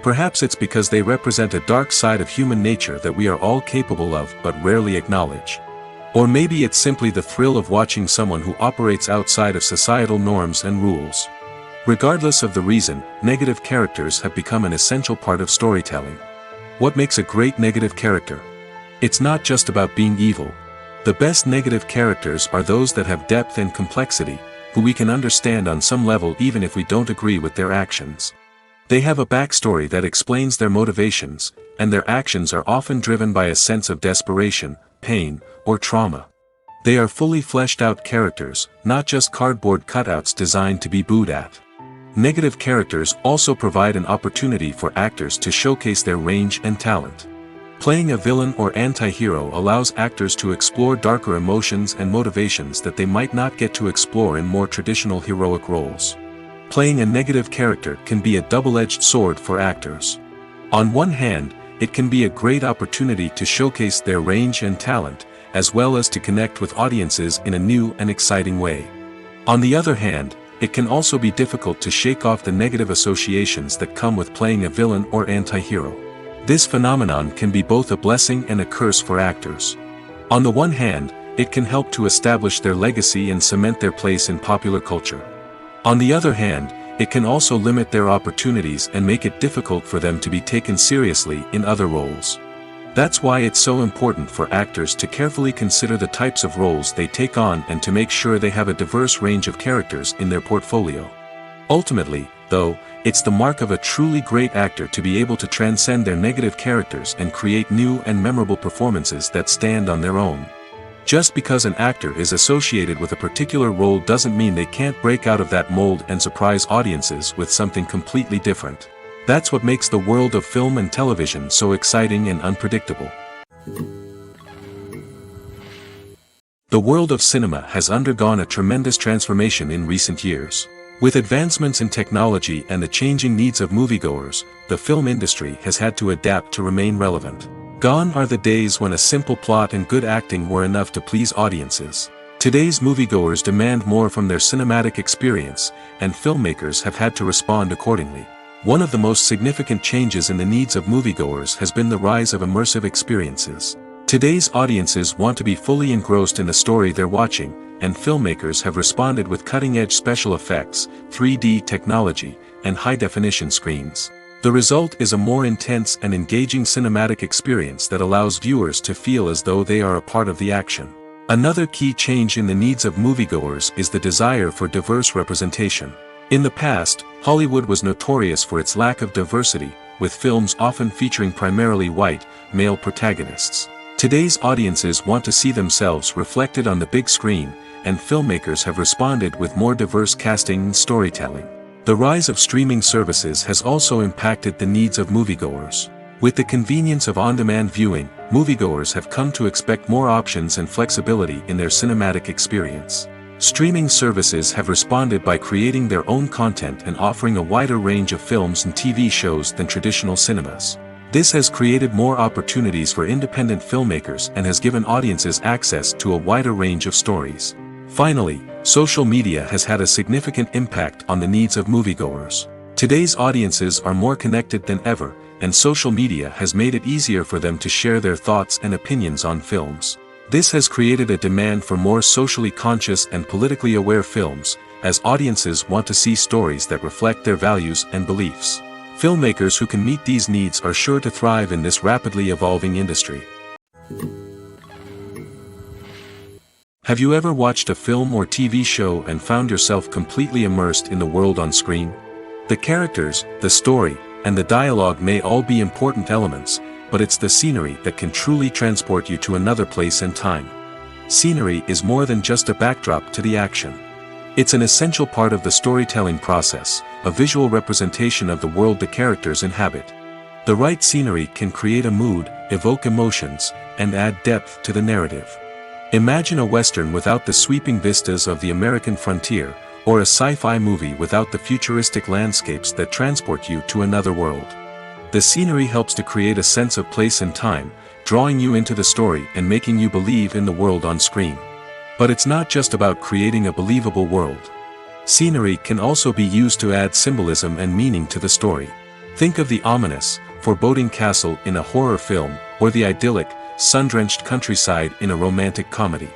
S1: Perhaps it's because they represent a dark side of human nature that we are all capable of but rarely acknowledge. Or maybe it's simply the thrill of watching someone who operates outside of societal norms and rules. Regardless of the reason, negative characters have become an essential part of storytelling. What makes a great negative character? It's not just about being evil. The best negative characters are those that have depth and complexity, who we can understand on some level even if we don't agree with their actions. They have a backstory that explains their motivations, and their actions are often driven by a sense of desperation, pain, or trauma. They are fully fleshed out characters, not just cardboard cutouts designed to be booed at. Negative characters also provide an opportunity for actors to showcase their range and talent. Playing a villain or anti-hero allows actors to explore darker emotions and motivations that they might not get to explore in more traditional heroic roles. Playing a negative character can be a double-edged sword for actors. On one hand, it can be a great opportunity to showcase their range and talent, as well as to connect with audiences in a new and exciting way. On the other hand, it can also be difficult to shake off the negative associations that come with playing a villain or anti-hero. This phenomenon can be both a blessing and a curse for actors. On the one hand, it can help to establish their legacy and cement their place in popular culture. On the other hand, it can also limit their opportunities and make it difficult for them to be taken seriously in other roles. That's why it's so important for actors to carefully consider the types of roles they take on and to make sure they have a diverse range of characters in their portfolio. Ultimately, though, it's the mark of a truly great actor to be able to transcend their negative characters and create new and memorable performances that stand on their own. Just because an actor is associated with a particular role doesn't mean they can't break out of that mold and surprise audiences with something completely different. That's what makes the world of film and television so exciting and unpredictable. The world of cinema has undergone a tremendous transformation in recent years. With advancements in technology and the changing needs of moviegoers, the film industry has had to adapt to remain relevant. Gone are the days when a simple plot and good acting were enough to please audiences. Today's moviegoers demand more from their cinematic experience, and filmmakers have had to respond accordingly. One of the most significant changes in the needs of moviegoers has been the rise of immersive experiences. Today's audiences want to be fully engrossed in the story they're watching, and filmmakers have responded with cutting-edge special effects, 3D technology, and high-definition screens. The result is a more intense and engaging cinematic experience that allows viewers to feel as though they are a part of the action. Another key change in the needs of moviegoers is the desire for diverse representation. In the past, Hollywood was notorious for its lack of diversity, with films often featuring primarily white, male protagonists. Today's audiences want to see themselves reflected on the big screen, and filmmakers have responded with more diverse casting and storytelling. The rise of streaming services has also impacted the needs of moviegoers. With the convenience of on-demand viewing, moviegoers have come to expect more options and flexibility in their cinematic experience. Streaming services have responded by creating their own content and offering a wider range of films and TV shows than traditional cinemas. This has created more opportunities for independent filmmakers and has given audiences access to a wider range of stories. Finally, social media has had a significant impact on the needs of moviegoers. Today's audiences are more connected than ever, and social media has made it easier for them to share their thoughts and opinions on films. This has created a demand for more socially conscious and politically aware films, as audiences want to see stories that reflect their values and beliefs. Filmmakers who can meet these needs are sure to thrive in this rapidly evolving industry. Have you ever watched a film or TV show and found yourself completely immersed in the world on screen? The characters, the story, and the dialogue may all be important elements, but it's the scenery that can truly transport you to another place and time. Scenery is more than just a backdrop to the action. It's an essential part of the storytelling process, a visual representation of the world the characters inhabit. The right scenery can create a mood, evoke emotions, and add depth to the narrative. Imagine a Western without the sweeping vistas of the American frontier, or a sci-fi movie without the futuristic landscapes that transport you to another world. The scenery helps to create a sense of place and time, drawing you into the story and making you believe in the world on screen. But it's not just about creating a believable world. Scenery can also be used to add symbolism and meaning to the story. Think of the ominous, foreboding castle in a horror film, or the idyllic, sun-drenched countryside in a romantic comedy.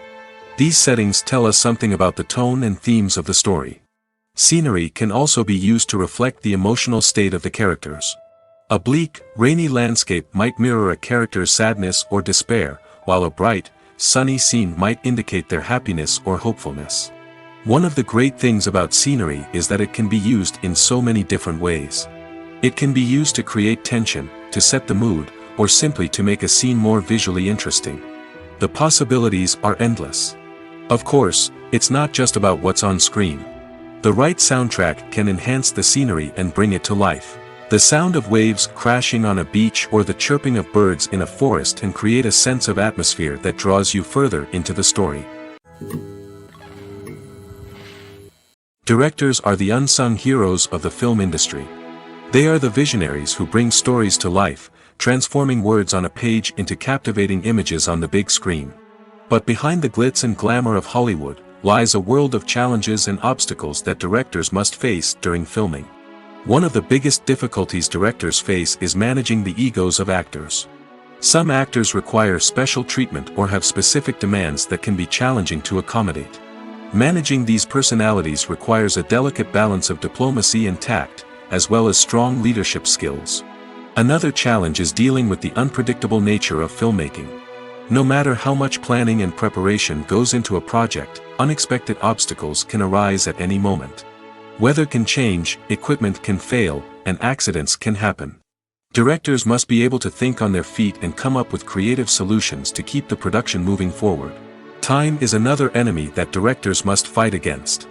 S1: These settings tell us something about the tone and themes of the story. Scenery can also be used to reflect the emotional state of the characters. A bleak, rainy landscape might mirror a character's sadness or despair, while a bright, sunny scene might indicate their happiness or hopefulness. One of the great things about scenery is that it can be used in so many different ways. It can be used to create tension, to set the mood, or simply to make a scene more visually interesting. The possibilities are endless. Of course, it's not just about what's on screen. The right soundtrack can enhance the scenery and bring it to life. The sound of waves crashing on a beach or the chirping of birds in a forest can create a sense of atmosphere that draws you further into the story. Directors are the unsung heroes of the film industry. They are the visionaries who bring stories to life, transforming words on a page into captivating images on the big screen. But behind the glitz and glamour of Hollywood lies a world of challenges and obstacles that directors must face during filming. One of the biggest difficulties directors face is managing the egos of actors. Some actors require special treatment or have specific demands that can be challenging to accommodate. Managing these personalities requires a delicate balance of diplomacy and tact, as well as strong leadership skills. Another challenge is dealing with the unpredictable nature of filmmaking. No matter how much planning and preparation goes into a project, unexpected obstacles can arise at any moment. Weather can change, equipment can fail, and accidents can happen. Directors must be able to think on their feet and come up with creative solutions to keep the production moving forward. Time is another enemy that directors must fight against.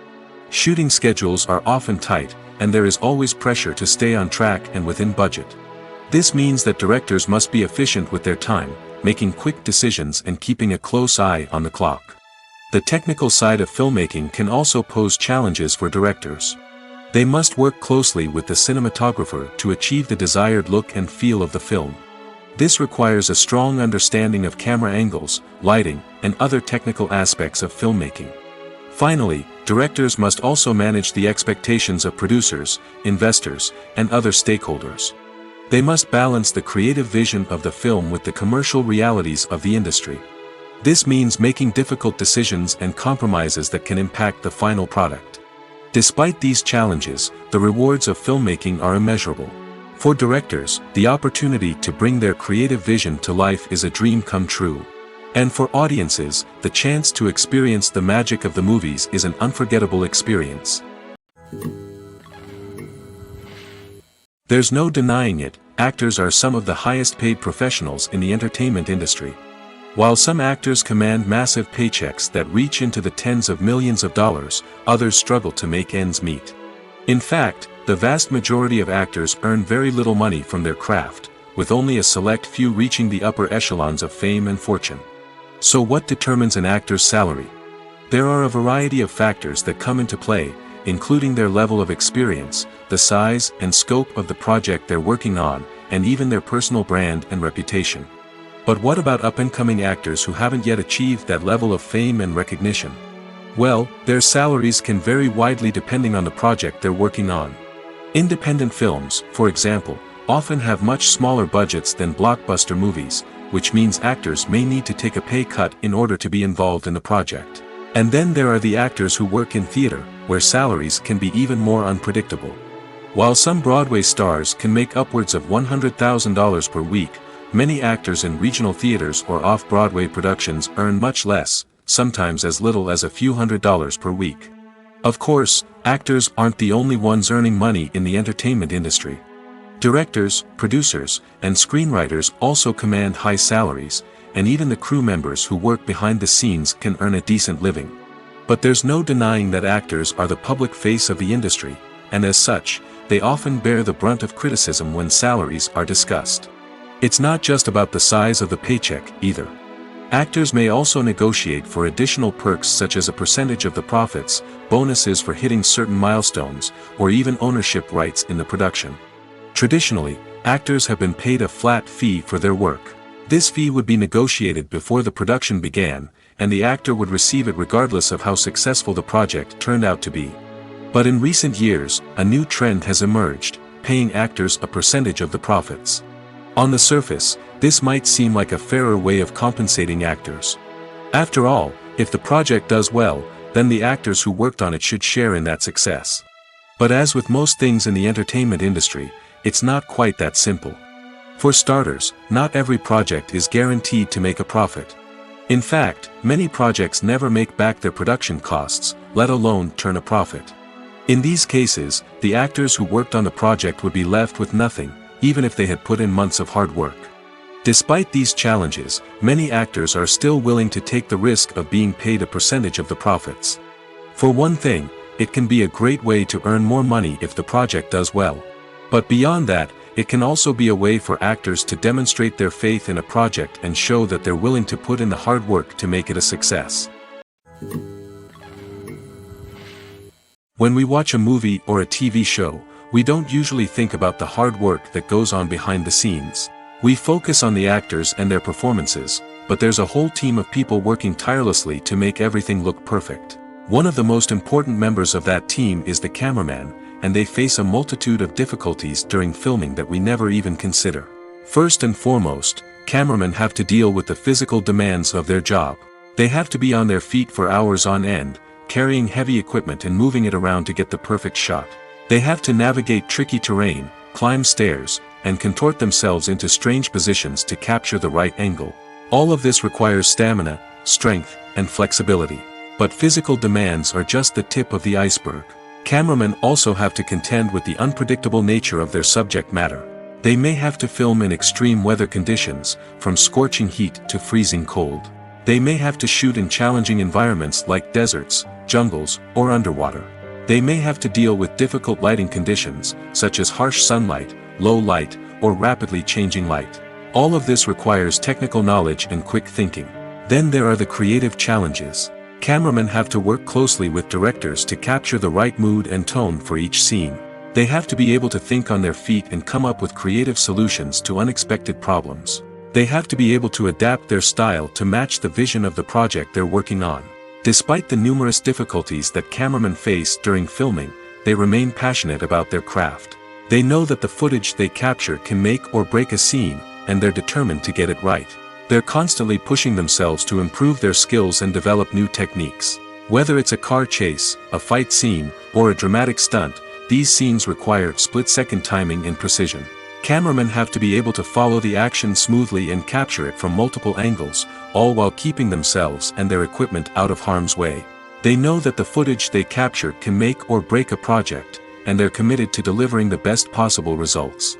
S1: Shooting schedules are often tight, and there is always pressure to stay on track and within budget. This means that directors must be efficient with their time, making quick decisions and keeping a close eye on the clock. The technical side of filmmaking can also pose challenges for directors. They must work closely with the cinematographer to achieve the desired look and feel of the film. This requires a strong understanding of camera angles, lighting, and other technical aspects of filmmaking. Finally, directors must also manage the expectations of producers, investors, and other stakeholders. They must balance the creative vision of the film with the commercial realities of the industry. This means making difficult decisions and compromises that can impact the final product. Despite these challenges, the rewards of filmmaking are immeasurable. For directors, the opportunity to bring their creative vision to life is a dream come true. And for audiences, the chance to experience the magic of the movies is an unforgettable experience. There's no denying it, actors are some of the highest paid professionals in the entertainment industry. While some actors command massive paychecks that reach into the tens of millions of dollars, others struggle to make ends meet. In fact, the vast majority of actors earn very little money from their craft, with only a select few reaching the upper echelons of fame and fortune. So what determines an actor's salary? There are a variety of factors that come into play, including their level of experience, the size and scope of the project they're working on, and even their personal brand and reputation. But what about up-and-coming actors who haven't yet achieved that level of fame and recognition? Well, their salaries can vary widely depending on the project they're working on. Independent films, for example, often have much smaller budgets than blockbuster movies, which means actors may need to take a pay cut in order to be involved in the project. And then there are the actors who work in theater, where salaries can be even more unpredictable. While some Broadway stars can make upwards of $100,000 per week, many actors in regional theaters or off-Broadway productions earn much less, sometimes as little as a few $100s per week. Of course, actors aren't the only ones earning money in the entertainment industry. Directors, producers, and screenwriters also command high salaries, and even the crew members who work behind the scenes can earn a decent living. But there's no denying that actors are the public face of the industry, and as such, they often bear the brunt of criticism when salaries are discussed. It's not just about the size of the paycheck, either. Actors may also negotiate for additional perks such as a percentage of the profits, bonuses for hitting certain milestones, or even ownership rights in the production. Traditionally, actors have been paid a flat fee for their work. This fee would be negotiated before the production began, and the actor would receive it regardless of how successful the project turned out to be. But in recent years, a new trend has emerged, paying actors a percentage of the profits. On the surface, this might seem like a fairer way of compensating actors. After all, if the project does well, then the actors who worked on it should share in that success. But as with most things in the entertainment industry, it's not quite that simple. For starters, not every project is guaranteed to make a profit. In fact, many projects never make back their production costs, let alone turn a profit. In these cases, the actors who worked on the project would be left with nothing, even if they had put in months of hard work. Despite these challenges, many actors are still willing to take the risk of being paid a percentage of the profits. For one thing, it can be a great way to earn more money if the project does well. But beyond that, it can also be a way for actors to demonstrate their faith in a project and show that they're willing to put in the hard work to make it a success. When we watch a movie or a TV show, we don't usually think about the hard work that goes on behind the scenes. We focus on the actors and their performances, but there's a whole team of people working tirelessly to make everything look perfect. One of the most important members of that team is the cameraman, and they face a multitude of difficulties during filming that we never even consider. First and foremost, cameramen have to deal with the physical demands of their job. They have to be on their feet for hours on end, carrying heavy equipment and moving it around to get the perfect shot. They have to navigate tricky terrain, climb stairs, and contort themselves into strange positions to capture the right angle. All of this requires stamina, strength, and flexibility. But physical demands are just the tip of the iceberg. Cameramen also have to contend with the unpredictable nature of their subject matter. They may have to film in extreme weather conditions, from scorching heat to freezing cold. They may have to shoot in challenging environments like deserts, jungles, or underwater. They may have to deal with difficult lighting conditions, such as harsh sunlight, low light, or rapidly changing light. All of this requires technical knowledge and quick thinking. Then there are the creative challenges. Cameramen have to work closely with directors to capture the right mood and tone for each scene. They have to be able to think on their feet and come up with creative solutions to unexpected problems. They have to be able to adapt their style to match the vision of the project they're working on. Despite the numerous difficulties that cameramen face during filming, they remain passionate about their craft. They know that the footage they capture can make or break a scene, and they're determined to get it right. They're constantly pushing themselves to improve their skills and develop new techniques. Whether it's a car chase, a fight scene, or a dramatic stunt, these scenes require split-second timing and precision. Cameramen have to be able to follow the action smoothly and capture it from multiple angles, all while keeping themselves and their equipment out of harm's way. They know that the footage they capture can make or break a project, and they're committed to delivering the best possible results.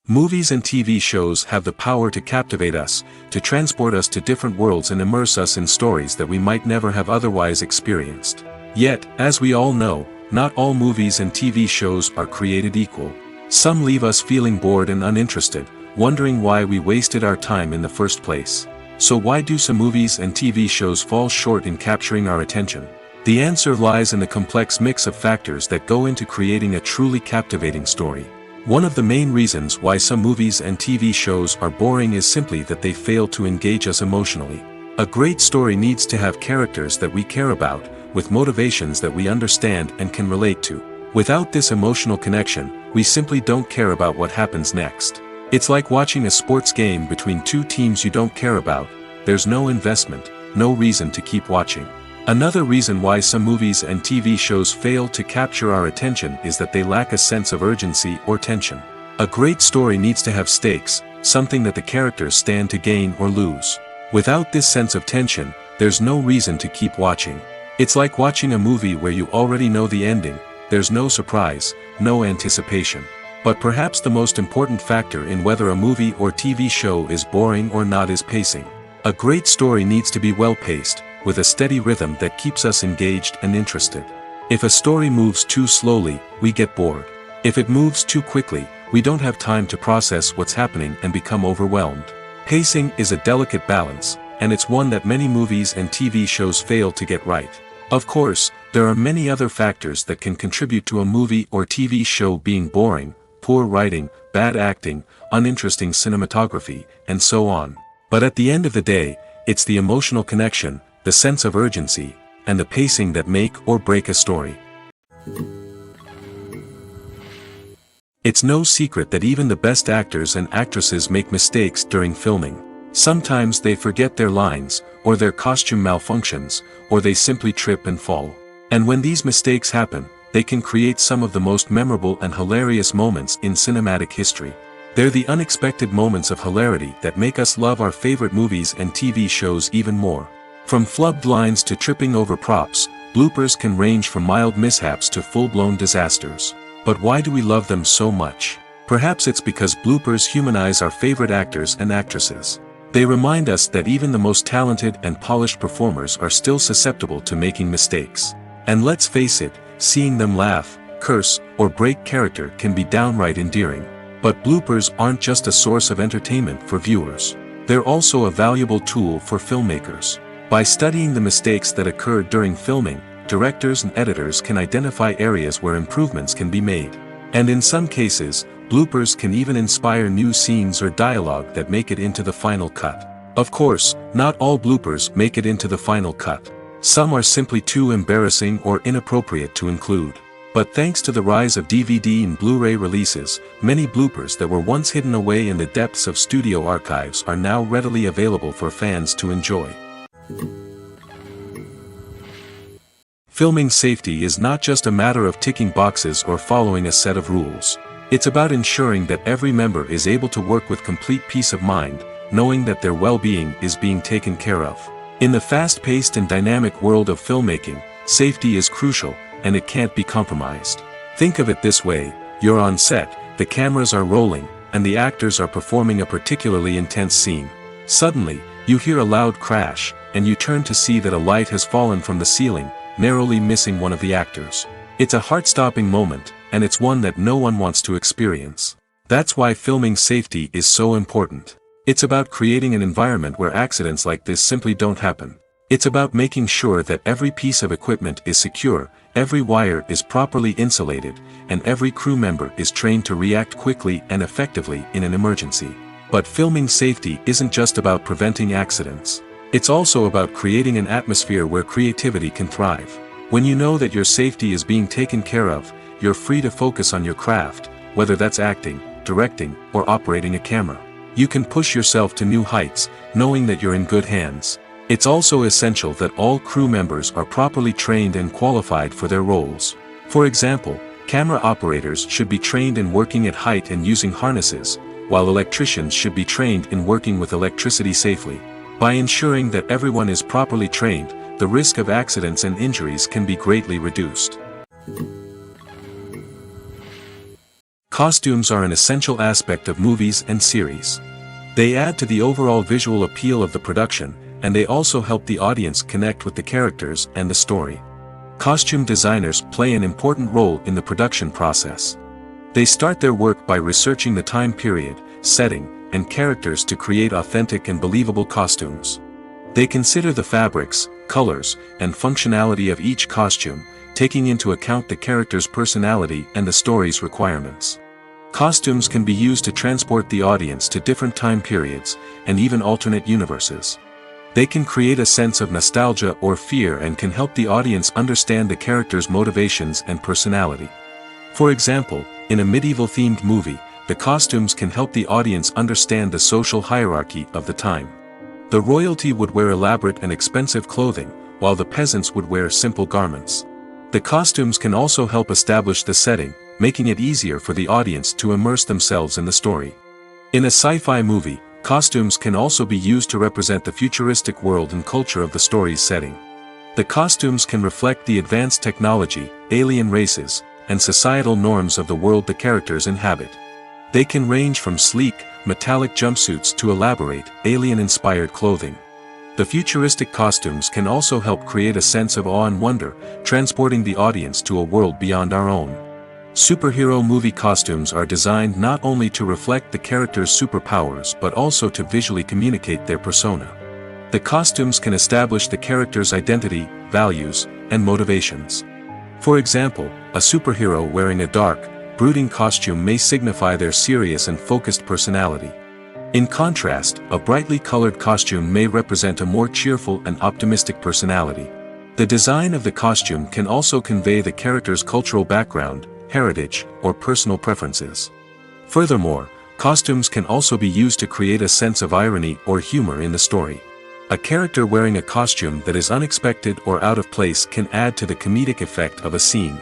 S1: Movies and TV shows have the power to captivate us, to transport us to different worlds and immerse us in stories that we might never have otherwise experienced. Yet, as we all know, not all movies and TV shows are created equal. Some leave us feeling bored and uninterested, wondering why we wasted our time in the first place. So why do some movies and TV shows fall short in capturing our attention? The answer lies in the complex mix of factors that go into creating a truly captivating story. One of the main reasons why some movies and TV shows are boring is simply that they fail to engage us emotionally. A great story needs to have characters that we care about, with motivations that we understand and can relate to. Without this emotional connection, we simply don't care about what happens next. It's like watching a sports game between two teams you don't care about. There's no investment, no reason to keep watching. Another reason why some movies and TV shows fail to capture our attention is that they lack a sense of urgency or tension. A great story needs to have stakes, something that the characters stand to gain or lose. Without this sense of tension, there's no reason to keep watching. It's like watching a movie where you already know the ending, there's no surprise, no anticipation. But perhaps the most important factor in whether a movie or TV show is boring or not is pacing. A great story needs to be well-paced, with a steady rhythm that keeps us engaged and interested. If a story moves too slowly, we get bored. If it moves too quickly, we don't have time to process what's happening and become overwhelmed. Pacing is a delicate balance, and it's one that many movies and TV shows fail to get right. Of course, there are many other factors that can contribute to a movie or TV show being boring: poor writing, bad acting, uninteresting cinematography, and so on. But at the end of the day, it's the emotional connection, the sense of urgency, and the pacing that make or break a story. It's no secret that even the best actors and actresses make mistakes during filming. Sometimes they forget their lines, or their costume malfunctions, or they simply trip and fall. And when these mistakes happen, they can create some of the most memorable and hilarious moments in cinematic history. They're the unexpected moments of hilarity that make us love our favorite movies and TV shows even more. From flubbed lines to tripping over props, bloopers can range from mild mishaps to full-blown disasters. But why do we love them so much? Perhaps it's because bloopers humanize our favorite actors and actresses. They remind us that even the most talented and polished performers are still susceptible to making mistakes. And let's face it, seeing them laugh, curse, or break character can be downright endearing. But bloopers aren't just a source of entertainment for viewers. They're also a valuable tool for filmmakers. By studying the mistakes that occurred during filming, directors and editors can identify areas where improvements can be made. And in some cases, bloopers can even inspire new scenes or dialogue that make it into the final cut. Of course, not all bloopers make it into the final cut. Some are simply too embarrassing or inappropriate to include. But thanks to the rise of DVD and Blu-ray releases, many bloopers that were once hidden away in the depths of studio archives are now readily available for fans to enjoy. Filming safety is not just a matter of ticking boxes or following a set of rules. It's about ensuring that every member is able to work with complete peace of mind, knowing that their well-being is being taken care of. In the fast-paced and dynamic world of filmmaking, safety is crucial, and it can't be compromised. Think of it this way: you're on set, the cameras are rolling, and the actors are performing a particularly intense scene. Suddenly, you hear a loud crash, and you turn to see that a light has fallen from the ceiling, narrowly missing one of the actors. It's a heart-stopping moment, and it's one that no one wants to experience. That's why filming safety is so important. It's about creating an environment where accidents like this simply don't happen. It's about making sure that every piece of equipment is secure, every wire is properly insulated, and every crew member is trained to react quickly and effectively in an emergency. But filming safety isn't just about preventing accidents. It's also about creating an atmosphere where creativity can thrive. When you know that your safety is being taken care of, you're free to focus on your craft, whether that's acting, directing, or operating a camera. You can push yourself to new heights, knowing that you're in good hands. It's also essential that all crew members are properly trained and qualified for their roles. For example, camera operators should be trained in working at height and using harnesses, while electricians should be trained in working with electricity safely. By ensuring that everyone is properly trained, the risk of accidents and injuries can be greatly reduced. Costumes are an essential aspect of movies and series. They add to the overall visual appeal of the production, and they also help the audience connect with the characters and the story. Costume designers play an important role in the production process. They start their work by researching the time period, setting, and characters to create authentic and believable costumes. They consider the fabrics, colors, and functionality of each costume, taking into account the character's personality and the story's requirements. Costumes can be used to transport the audience to different time periods, and even alternate universes. They can create a sense of nostalgia or fear and can help the audience understand the character's motivations and personality. For example, in a medieval-themed movie, the costumes can help the audience understand the social hierarchy of the time. The royalty would wear elaborate and expensive clothing, while the peasants would wear simple garments. The costumes can also help establish the setting, making it easier for the audience to immerse themselves in the story. In a sci-fi movie, costumes can also be used to represent the futuristic world and culture of the story's setting. The costumes can reflect the advanced technology, alien races, and societal norms of the world the characters inhabit. They can range from sleek, metallic jumpsuits to elaborate, alien-inspired clothing. The futuristic costumes can also help create a sense of awe and wonder, transporting the audience to a world beyond our own. Superhero movie costumes are designed not only to reflect the character's superpowers but also to visually communicate their persona. The costumes can establish the character's identity, values, and motivations. For example, a superhero wearing a dark, brooding costume may signify their serious and focused personality. In contrast, a brightly colored costume may represent a more cheerful and optimistic personality. The design of the costume can also convey the character's cultural background, heritage, or personal preferences. Furthermore, costumes can also be used to create a sense of irony or humor in the story. A character wearing a costume that is unexpected or out of place can add to the comedic effect of a scene.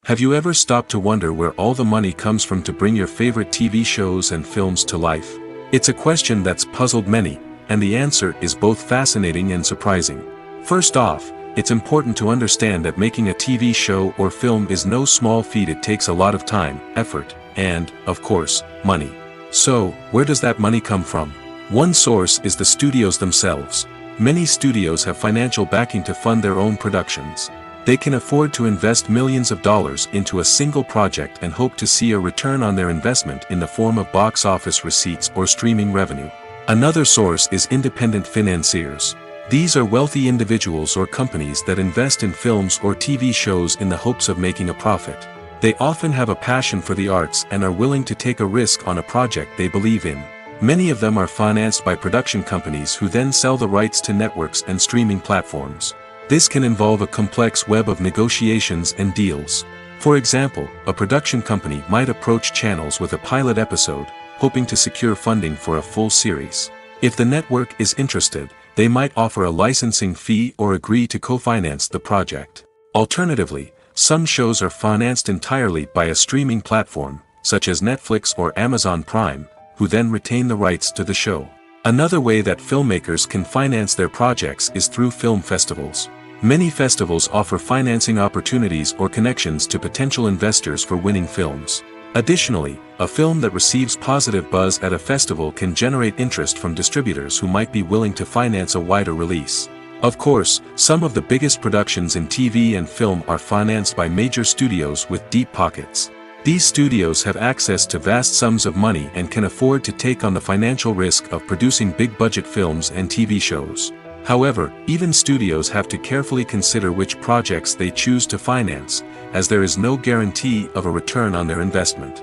S1: Have you ever stopped to wonder where all the money comes from to bring your favorite TV shows and films to life? It's a question that's puzzled many, and the answer is both fascinating and surprising. First off, it's important to understand that making a TV show or film is no small feat. It takes a lot of time, effort, and, of course, money. So, where does that money come from? One source is the studios themselves. Many studios have financial backing to fund their own productions. They can afford to invest millions of dollars into a single project and hope to see a return on their investment in the form of box office receipts or streaming revenue. Another source is independent financiers. These are wealthy individuals or companies that invest in films or TV shows in the hopes of making a profit. They often have a passion for the arts and are willing to take a risk on a project they believe in. Many of them are financed by production companies who then sell the rights to networks and streaming platforms. This can involve a complex web of negotiations and deals. For example, a production company might approach channels with a pilot episode, hoping to secure funding for a full series. If the network is interested, they might offer a licensing fee or agree to co-finance the project. Alternatively, some shows are financed entirely by a streaming platform, such as Netflix or Amazon Prime, who then retain the rights to the show. Another way that filmmakers can finance their projects is through film festivals. Many festivals offer financing opportunities or connections to potential investors for winning films. Additionally, a film that receives positive buzz at a festival can generate interest from distributors who might be willing to finance a wider release. Of course, some of the biggest productions in TV and film are financed by major studios with deep pockets. These studios have access to vast sums of money and can afford to take on the financial risk of producing big-budget films and TV shows. However, even studios have to carefully consider which projects they choose to finance, as there is no guarantee of a return on their investment.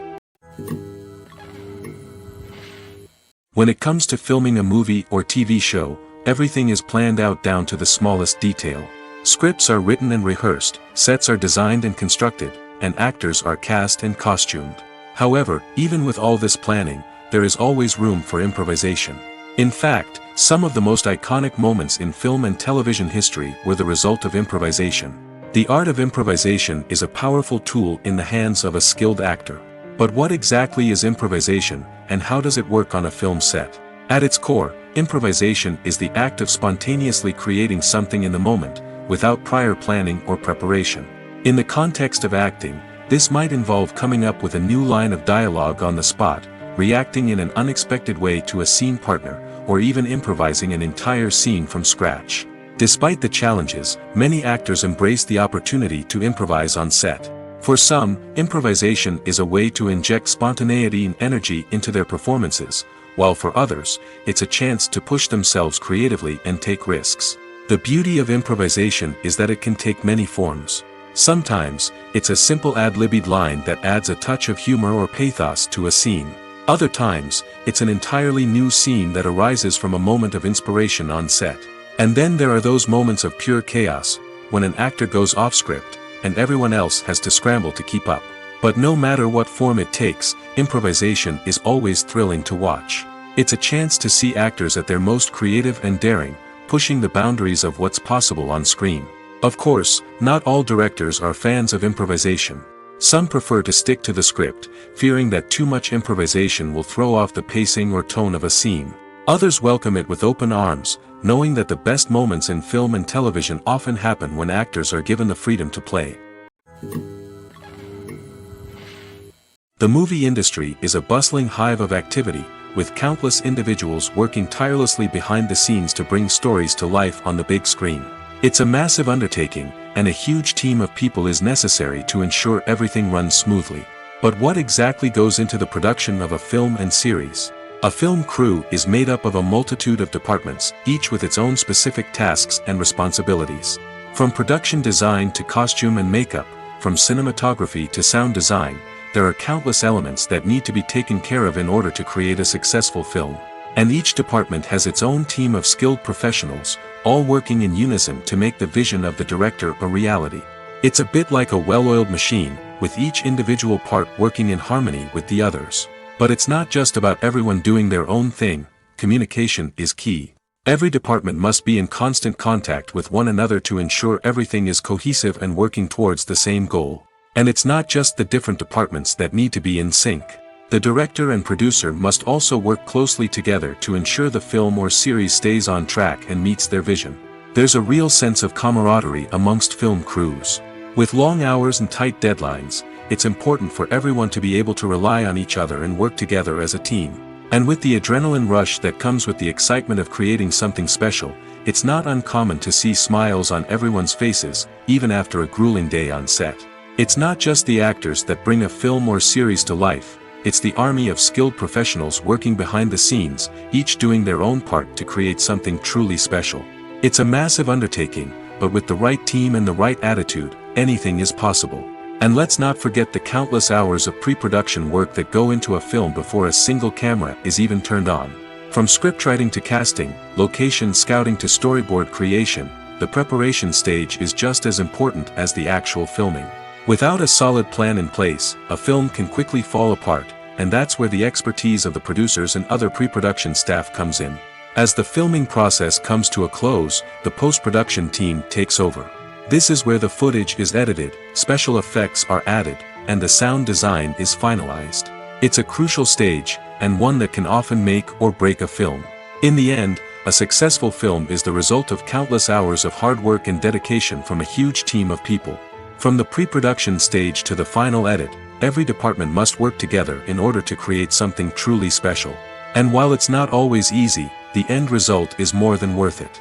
S1: When it comes to filming a movie or TV show, everything is planned out down to the smallest detail. Scripts are written and rehearsed, sets are designed and constructed, and actors are cast and costumed. However, even with all this planning, there is always room for improvisation. In fact, some of the most iconic moments in film and television history were the result of improvisation. The art of improvisation is a powerful tool in the hands of a skilled actor. But what exactly is improvisation, and how does it work on a film set? At its core, improvisation is the act of spontaneously creating something in the moment, without prior planning or preparation. In the context of acting, this might involve coming up with a new line of dialogue on the spot, reacting in an unexpected way to a scene partner, or even improvising an entire scene from scratch. Despite the challenges, many actors embrace the opportunity to improvise on set. For some, improvisation is a way to inject spontaneity and energy into their performances, while for others, it's a chance to push themselves creatively and take risks. The beauty of improvisation is that it can take many forms. Sometimes, it's a simple ad-libbed line that adds a touch of humor or pathos to a scene. Other times, it's an entirely new scene that arises from a moment of inspiration on set. And then there are those moments of pure chaos, when an actor goes off script, and everyone else has to scramble to keep up. But no matter what form it takes, improvisation is always thrilling to watch. It's a chance to see actors at their most creative and daring, pushing the boundaries of what's possible on screen. Of course, not all directors are fans of improvisation. Some prefer to stick to the script, fearing that too much improvisation will throw off the pacing or tone of a scene. Others welcome it with open arms, knowing that the best moments in film and television often happen when actors are given the freedom to play. The movie industry is a bustling hive of activity, with countless individuals working tirelessly behind the scenes to bring stories to life on the big screen. It's a massive undertaking, and a huge team of people is necessary to ensure everything runs smoothly. But what exactly goes into the production of a film and series? A film crew is made up of a multitude of departments, each with its own specific tasks and responsibilities. From production design to costume and makeup, from cinematography to sound design, there are countless elements that need to be taken care of in order to create a successful film. And each department has its own team of skilled professionals, all working in unison to make the vision of the director a reality. It's a bit like a well-oiled machine, with each individual part working in harmony with the others. But it's not just about everyone doing their own thing. Communication is key. Every department must be in constant contact with one another to ensure everything is cohesive and working towards the same goal. And it's not just the different departments that need to be in sync. The director and producer must also work closely together to ensure the film or series stays on track and meets their vision. There's a real sense of camaraderie amongst film crews. With long hours and tight deadlines, it's important for everyone to be able to rely on each other and work together as a team. And with the adrenaline rush that comes with the excitement of creating something special, it's not uncommon to see smiles on everyone's faces, even after a grueling day on set. It's not just the actors that bring a film or series to life, it's the army of skilled professionals working behind the scenes, each doing their own part to create something truly special. It's a massive undertaking, but with the right team and the right attitude, anything is possible. And let's not forget the countless hours of pre-production work that go into a film before a single camera is even turned on. From scriptwriting to casting, location scouting to storyboard creation, the preparation stage is just as important as the actual filming. Without a solid plan in place, a film can quickly fall apart, and that's where the expertise of the producers and other pre-production staff comes in. As the filming process comes to a close, the post-production team takes over. This is where the footage is edited, special effects are added, and the sound design is finalized. It's a crucial stage, and one that can often make or break a film. In the end, a successful film is the result of countless hours of hard work and dedication from a huge team of people. From the pre-production stage to the final edit, every department must work together in order to create something truly special. And while it's not always easy, the end result is more than worth it.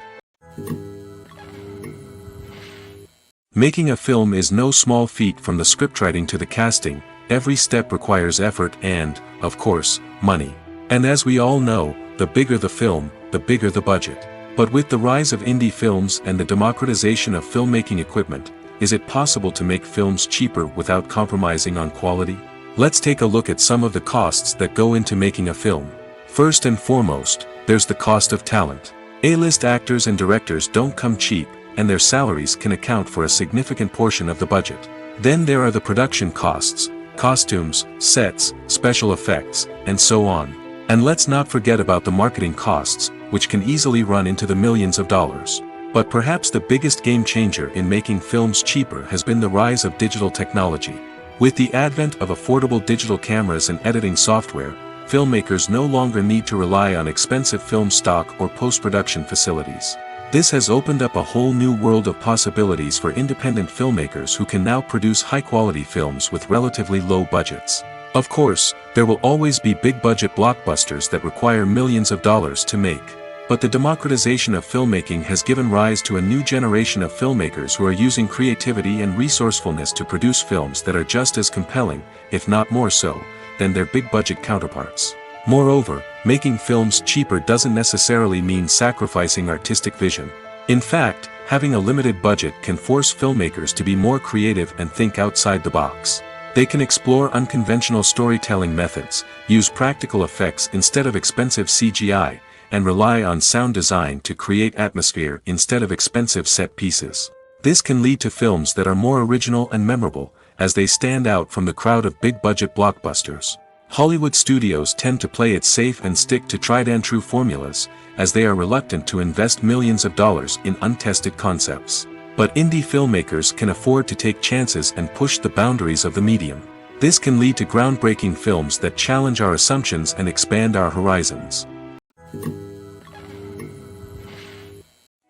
S1: Making a film is no small feat. From the scriptwriting to the casting, every step requires effort and, of course, money. And as we all know, the bigger the film, the bigger the budget. But with the rise of indie films and the democratization of filmmaking equipment, is it possible to make films cheaper without compromising on quality? Let's take a look at some of the costs that go into making a film. First and foremost, there's the cost of talent. A-list actors and directors don't come cheap, and their salaries can account for a significant portion of the budget. Then there are the production costs, costumes, sets, special effects, and so on. And let's not forget about the marketing costs, which can easily run into the millions of dollars. But perhaps the biggest game changer in making films cheaper has been the rise of digital technology. With the advent of affordable digital cameras and editing software, filmmakers no longer need to rely on expensive film stock or post-production facilities. This has opened up a whole new world of possibilities for independent filmmakers who can now produce high-quality films with relatively low budgets. Of course, there will always be big-budget blockbusters that require millions of dollars to make. But the democratization of filmmaking has given rise to a new generation of filmmakers who are using creativity and resourcefulness to produce films that are just as compelling, if not more so, than their big-budget counterparts. Moreover, making films cheaper doesn't necessarily mean sacrificing artistic vision. In fact, having a limited budget can force filmmakers to be more creative and think outside the box. They can explore unconventional storytelling methods, use practical effects instead of expensive CGI, and rely on sound design to create atmosphere instead of expensive set pieces. This can lead to films that are more original and memorable, as they stand out from the crowd of big-budget blockbusters. Hollywood studios tend to play it safe and stick to tried-and-true formulas, as they are reluctant to invest millions of dollars in untested concepts. But indie filmmakers can afford to take chances and push the boundaries of the medium. This can lead to groundbreaking films that challenge our assumptions and expand our horizons.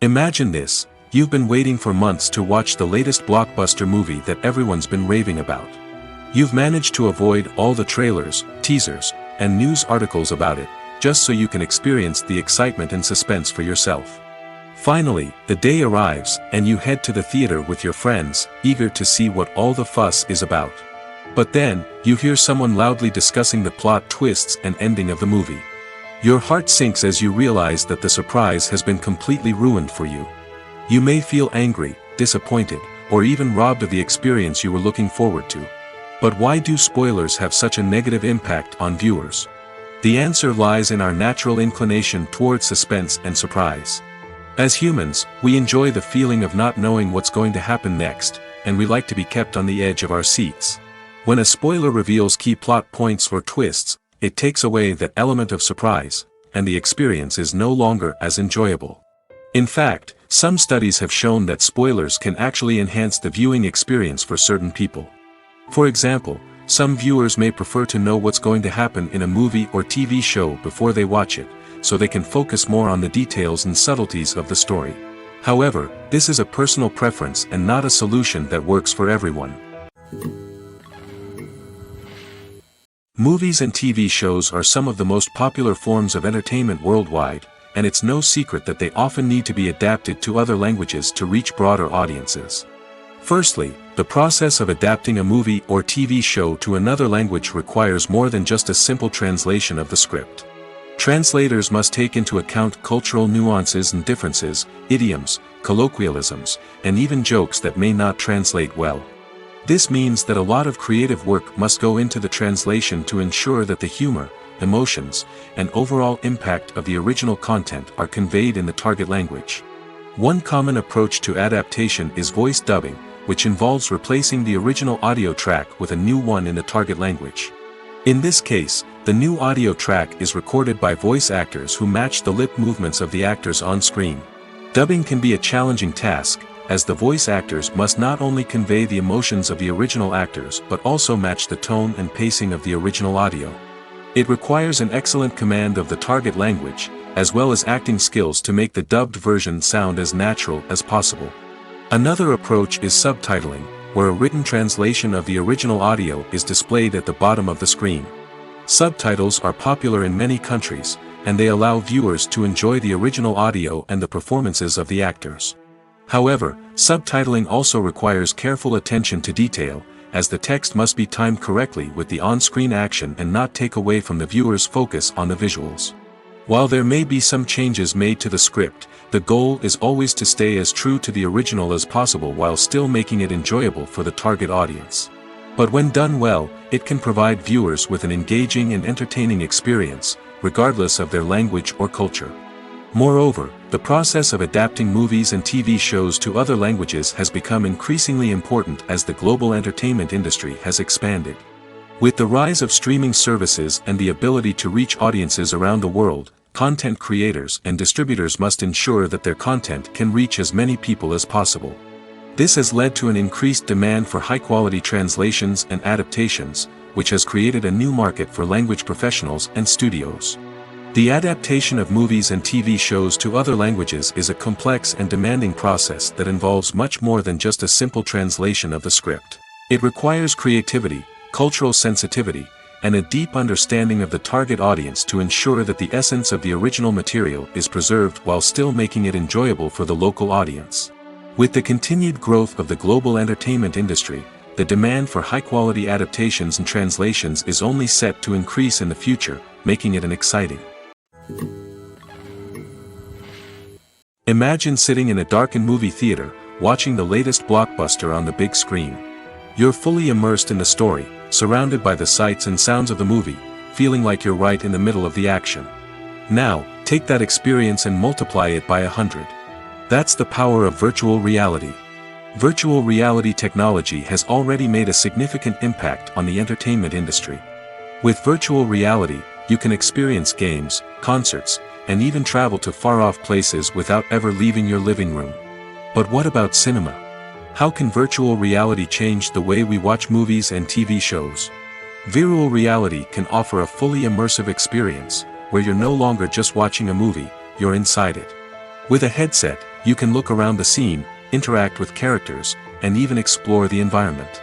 S1: Imagine this: you've been waiting for months to watch the latest blockbuster movie that everyone's been raving about. You've managed to avoid all the trailers, teasers, and news articles about it, just so you can experience the excitement and suspense for yourself. Finally, the day arrives, and you head to the theater with your friends, eager to see what all the fuss is about. But then, you hear someone loudly discussing the plot twists and ending of the movie. Your heart sinks as you realize that the surprise has been completely ruined for you. You may feel angry, disappointed, or even robbed of the experience you were looking forward to. But why do spoilers have such a negative impact on viewers? The answer lies in our natural inclination toward suspense and surprise. As humans, we enjoy the feeling of not knowing what's going to happen next, and we like to be kept on the edge of our seats. When a spoiler reveals key plot points or twists, it takes away that element of surprise, and the experience is no longer as enjoyable. In fact, some studies have shown that spoilers can actually enhance the viewing experience for certain people. For example, some viewers may prefer to know what's going to happen in a movie or TV show before they watch it, so they can focus more on the details and subtleties of the story. However, this is a personal preference and not a solution that works for everyone. Movies and TV shows are some of the most popular forms of entertainment worldwide, and it's no secret that they often need to be adapted to other languages to reach broader audiences. Firstly, the process of adapting a movie or TV show to another language requires more than just a simple translation of the script. Translators must take into account cultural nuances and differences, idioms, colloquialisms, and even jokes that may not translate well. This means that a lot of creative work must go into the translation to ensure that the humor, emotions, and overall impact of the original content are conveyed in the target language. One common approach to adaptation is voice dubbing, which involves replacing the original audio track with a new one in the target language. In this case, the new audio track is recorded by voice actors who match the lip movements of the actors on screen. Dubbing can be a challenging task, as the voice actors must not only convey the emotions of the original actors but also match the tone and pacing of the original audio. It requires an excellent command of the target language, as well as acting skills to make the dubbed version sound as natural as possible. Another approach is subtitling, where a written translation of the original audio is displayed at the bottom of the screen. Subtitles are popular in many countries, and they allow viewers to enjoy the original audio and the performances of the actors. However, subtitling also requires careful attention to detail, as the text must be timed correctly with the on-screen action and not take away from the viewer's focus on the visuals. While there may be some changes made to the script, the goal is always to stay as true to the original as possible while still making it enjoyable for the target audience. But when done well, it can provide viewers with an engaging and entertaining experience, regardless of their language or culture. Moreover, the process of adapting movies and TV shows to other languages has become increasingly important as the global entertainment industry has expanded. With the rise of streaming services and the ability to reach audiences around the world, content creators and distributors must ensure that their content can reach as many people as possible. This has led to an increased demand for high-quality translations and adaptations, which has created a new market for language professionals and studios. The adaptation of movies and TV shows to other languages is a complex and demanding process that involves much more than just a simple translation of the script. It requires creativity, cultural sensitivity, and a deep understanding of the target audience to ensure that the essence of the original material is preserved while still making it enjoyable for the local audience. With the continued growth of the global entertainment industry, the demand for high-quality adaptations and translations is only set to increase in the future, making it exciting. Imagine sitting in a darkened movie theater, watching the latest blockbuster on the big screen. You're fully immersed in the story, surrounded by the sights and sounds of the movie, feeling like you're right in the middle of the action. Now, take that experience and multiply it by 100. That's the power of virtual reality. Virtual reality technology has already made a significant impact on the entertainment industry. With virtual reality, you can experience games, concerts, and even travel to far-off places without ever leaving your living room. But what about cinema? How can virtual reality change the way we watch movies and TV shows? Virtual reality can offer a fully immersive experience, where you're no longer just watching a movie, you're inside it. With a headset, you can look around the scene, interact with characters, and even explore the environment.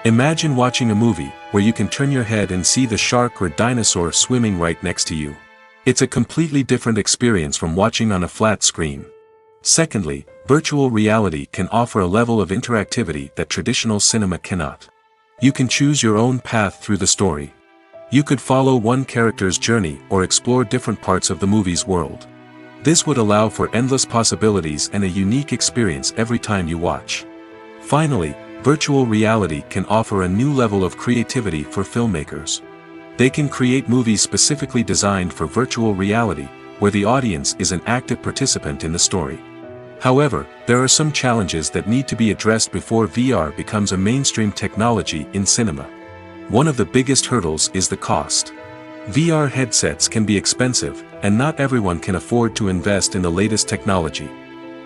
S1: Imagine watching a movie, where you can turn your head and see the shark or dinosaur swimming right next to you. It's a completely different experience from watching on a flat screen. Secondly, virtual reality can offer a level of interactivity that traditional cinema cannot. You can choose your own path through the story. You could follow one character's journey or explore different parts of the movie's world. This would allow for endless possibilities and a unique experience every time you watch. Finally, virtual reality can offer a new level of creativity for filmmakers. They can create movies specifically designed for virtual reality, where the audience is an active participant in the story. However, there are some challenges that need to be addressed before VR becomes a mainstream technology in cinema. One of the biggest hurdles is the cost. VR headsets can be expensive, and not everyone can afford to invest in the latest technology.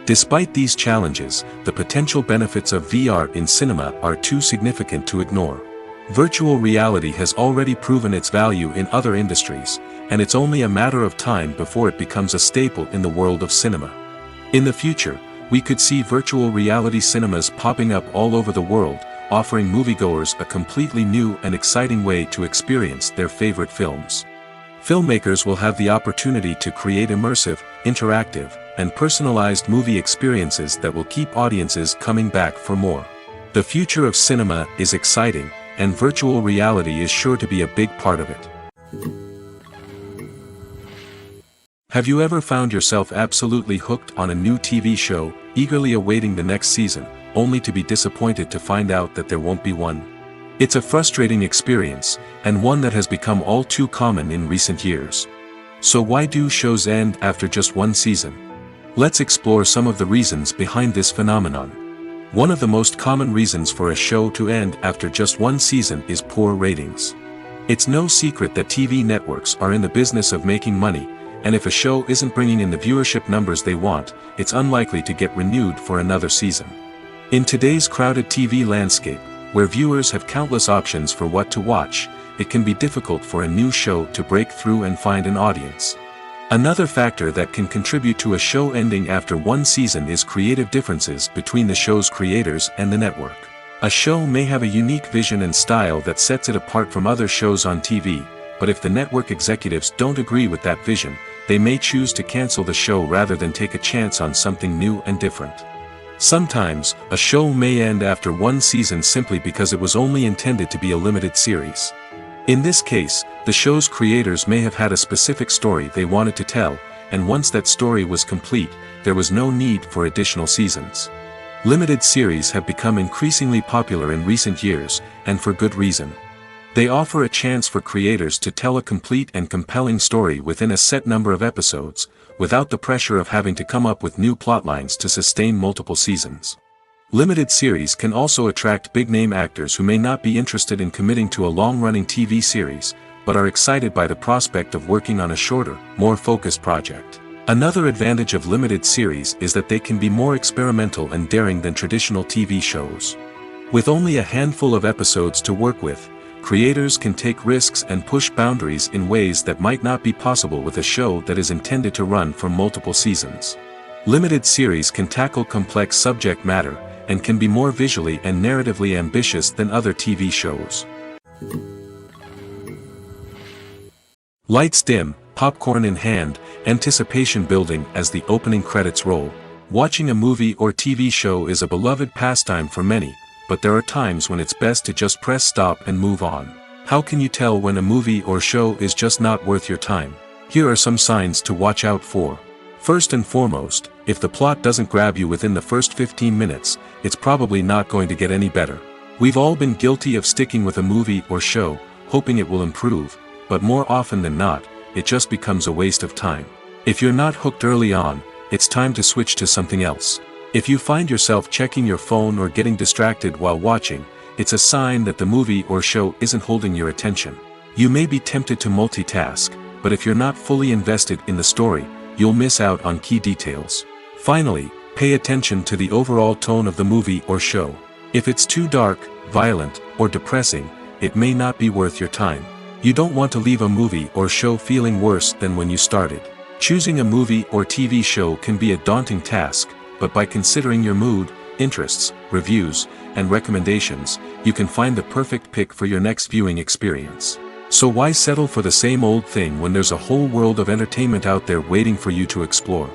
S1: Despite these challenges, the potential benefits of VR in cinema are too significant to ignore. Virtual reality has already proven its value in other industries, and it's only a matter of time before it becomes a staple in the world of cinema. In the future, we could see virtual reality cinemas popping up all over the world, offering moviegoers a completely new and exciting way to experience their favorite films. Filmmakers will have the opportunity to create immersive, interactive, and personalized movie experiences that will keep audiences coming back for more. The future of cinema is exciting, and virtual reality is sure to be a big part of it. Have you ever found yourself absolutely hooked on a new TV show, eagerly awaiting the next season, only to be disappointed to find out that there won't be one? It's a frustrating experience, and one that has become all too common in recent years. So why do shows end after just one season? Let's explore some of the reasons behind this phenomenon. One of the most common reasons for a show to end after just one season is poor ratings. It's no secret that TV networks are in the business of making money, and if a show isn't bringing in the viewership numbers they want, it's unlikely to get renewed for another season. In today's crowded TV landscape, where viewers have countless options for what to watch, it can be difficult for a new show to break through and find an audience. Another factor that can contribute to a show ending after one season is creative differences between the show's creators and the network. A show may have a unique vision and style that sets it apart from other shows on TV, but if the network executives don't agree with that vision, they may choose to cancel the show rather than take a chance on something new and different. Sometimes, a show may end after one season simply because it was only intended to be a limited series. In this case, the show's creators may have had a specific story they wanted to tell, and once that story was complete, there was no need for additional seasons. Limited series have become increasingly popular in recent years, and for good reason. They offer a chance for creators to tell a complete and compelling story within a set number of episodes, without the pressure of having to come up with new plotlines to sustain multiple seasons. Limited series can also attract big-name actors who may not be interested in committing to a long-running TV series, but are excited by the prospect of working on a shorter, more focused project. Another advantage of limited series is that they can be more experimental and daring than traditional TV shows. With only a handful of episodes to work with, creators can take risks and push boundaries in ways that might not be possible with a show that is intended to run for multiple seasons. Limited series can tackle complex subject matter, and can be more visually and narratively ambitious than other TV shows. Lights dim, popcorn in hand, anticipation building as the opening credits roll. Watching a movie or TV show is a beloved pastime for many, but there are times when it's best to just press stop and move on. How can you tell when a movie or show is just not worth your time? Here are some signs to watch out for. First and foremost, if the plot doesn't grab you within the first 15 minutes, it's probably not going to get any better. We've all been guilty of sticking with a movie or show, hoping it will improve, but more often than not, it just becomes a waste of time. If you're not hooked early on, it's time to switch to something else. If you find yourself checking your phone or getting distracted while watching, it's a sign that the movie or show isn't holding your attention. You may be tempted to multitask, but if you're not fully invested in the story, you'll miss out on key details. Finally, pay attention to the overall tone of the movie or show. If it's too dark, violent, or depressing, it may not be worth your time. You don't want to leave a movie or show feeling worse than when you started. Choosing a movie or TV show can be a daunting task, but by considering your mood, interests, reviews, and recommendations, you can find the perfect pick for your next viewing experience. So why settle for the same old thing when there's a whole world of entertainment out there waiting for you to explore?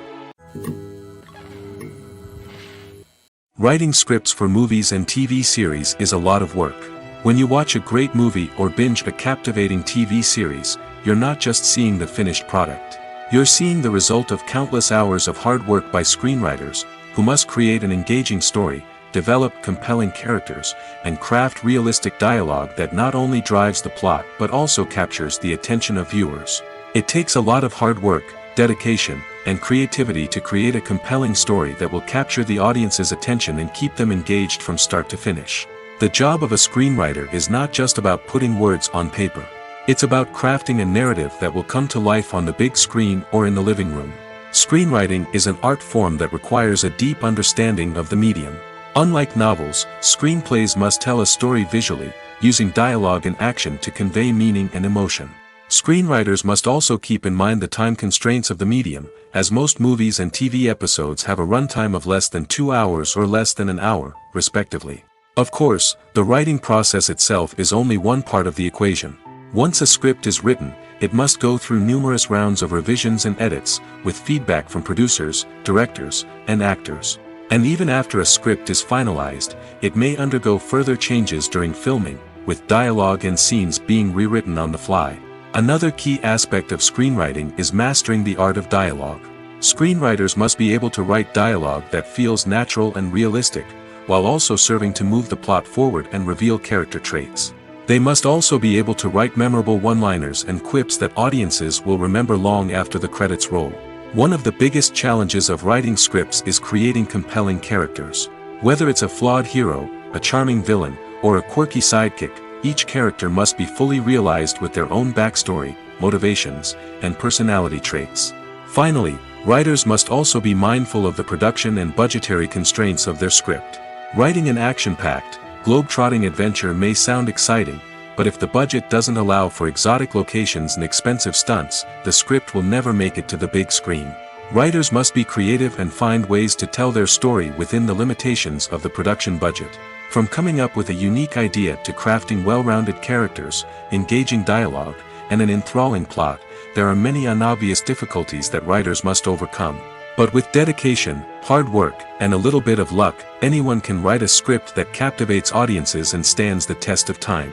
S1: Writing scripts for movies and TV series is a lot of work. When you watch a great movie or binge a captivating TV series, you're not just seeing the finished product. You're seeing the result of countless hours of hard work by screenwriters, who must create an engaging story, develop compelling characters, and craft realistic dialogue that not only drives the plot but also captures the attention of viewers. It takes a lot of hard work, dedication, and creativity to create a compelling story that will capture the audience's attention and keep them engaged from start to finish. The job of a screenwriter is not just about putting words on paper. It's about crafting a narrative that will come to life on the big screen or in the living room. Screenwriting is an art form that requires a deep understanding of the medium. Unlike novels, screenplays must tell a story visually, using dialogue and action to convey meaning and emotion. Screenwriters must also keep in mind the time constraints of the medium, as most movies and TV episodes have a runtime of less than 2 hours or less than an hour, respectively. Of course, the writing process itself is only one part of the equation. Once a script is written, it must go through numerous rounds of revisions and edits, with feedback from producers, directors, and actors. And even after a script is finalized, it may undergo further changes during filming, with dialogue and scenes being rewritten on the fly. Another key aspect of screenwriting is mastering the art of dialogue. Screenwriters must be able to write dialogue that feels natural and realistic, while also serving to move the plot forward and reveal character traits. They must also be able to write memorable one-liners and quips that audiences will remember long after the credits roll. One of the biggest challenges of writing scripts is creating compelling characters. Whether it's a flawed hero, a charming villain, or a quirky sidekick, each character must be fully realized with their own backstory, motivations, and personality traits. Finally, writers must also be mindful of the production and budgetary constraints of their script. Writing an action-packed, globe-trotting adventure may sound exciting, but if the budget doesn't allow for exotic locations and expensive stunts, the script will never make it to the big screen. Writers must be creative and find ways to tell their story within the limitations of the production budget. From coming up with a unique idea to crafting well-rounded characters, engaging dialogue, and an enthralling plot, there are many unobvious difficulties that writers must overcome. But with dedication, hard work, and a little bit of luck, anyone can write a script that captivates audiences and stands the test of time.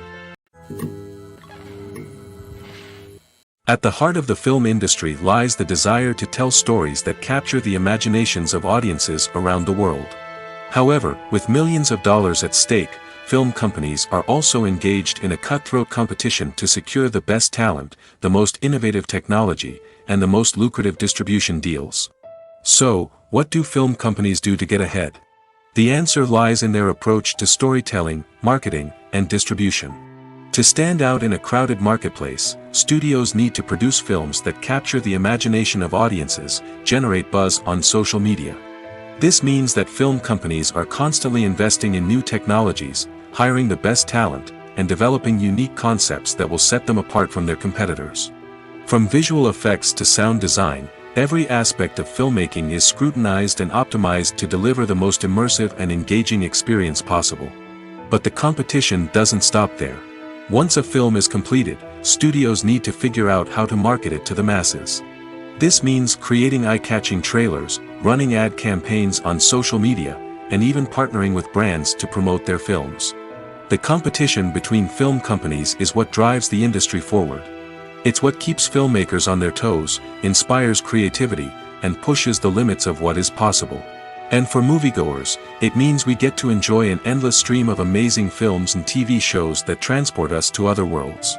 S1: At the heart of the film industry lies the desire to tell stories that capture the imaginations of audiences around the world. However, with millions of dollars at stake, film companies are also engaged in a cutthroat competition to secure the best talent, the most innovative technology, and the most lucrative distribution deals. So, what do film companies do to get ahead? The answer lies in their approach to storytelling, marketing, and distribution. To stand out in a crowded marketplace, studios need to produce films that capture the imagination of audiences, generate buzz on social media. This means that film companies are constantly investing in new technologies, hiring the best talent, and developing unique concepts that will set them apart from their competitors. From visual effects to sound design, every aspect of filmmaking is scrutinized and optimized to deliver the most immersive and engaging experience possible. But the competition doesn't stop there. Once a film is completed, studios need to figure out how to market it to the masses. This means creating eye-catching trailers, running ad campaigns on social media, and even partnering with brands to promote their films. The competition between film companies is what drives the industry forward. It's what keeps filmmakers on their toes, inspires creativity, and pushes the limits of what is possible. And for moviegoers, it means we get to enjoy an endless stream of amazing films and TV shows that transport us to other worlds.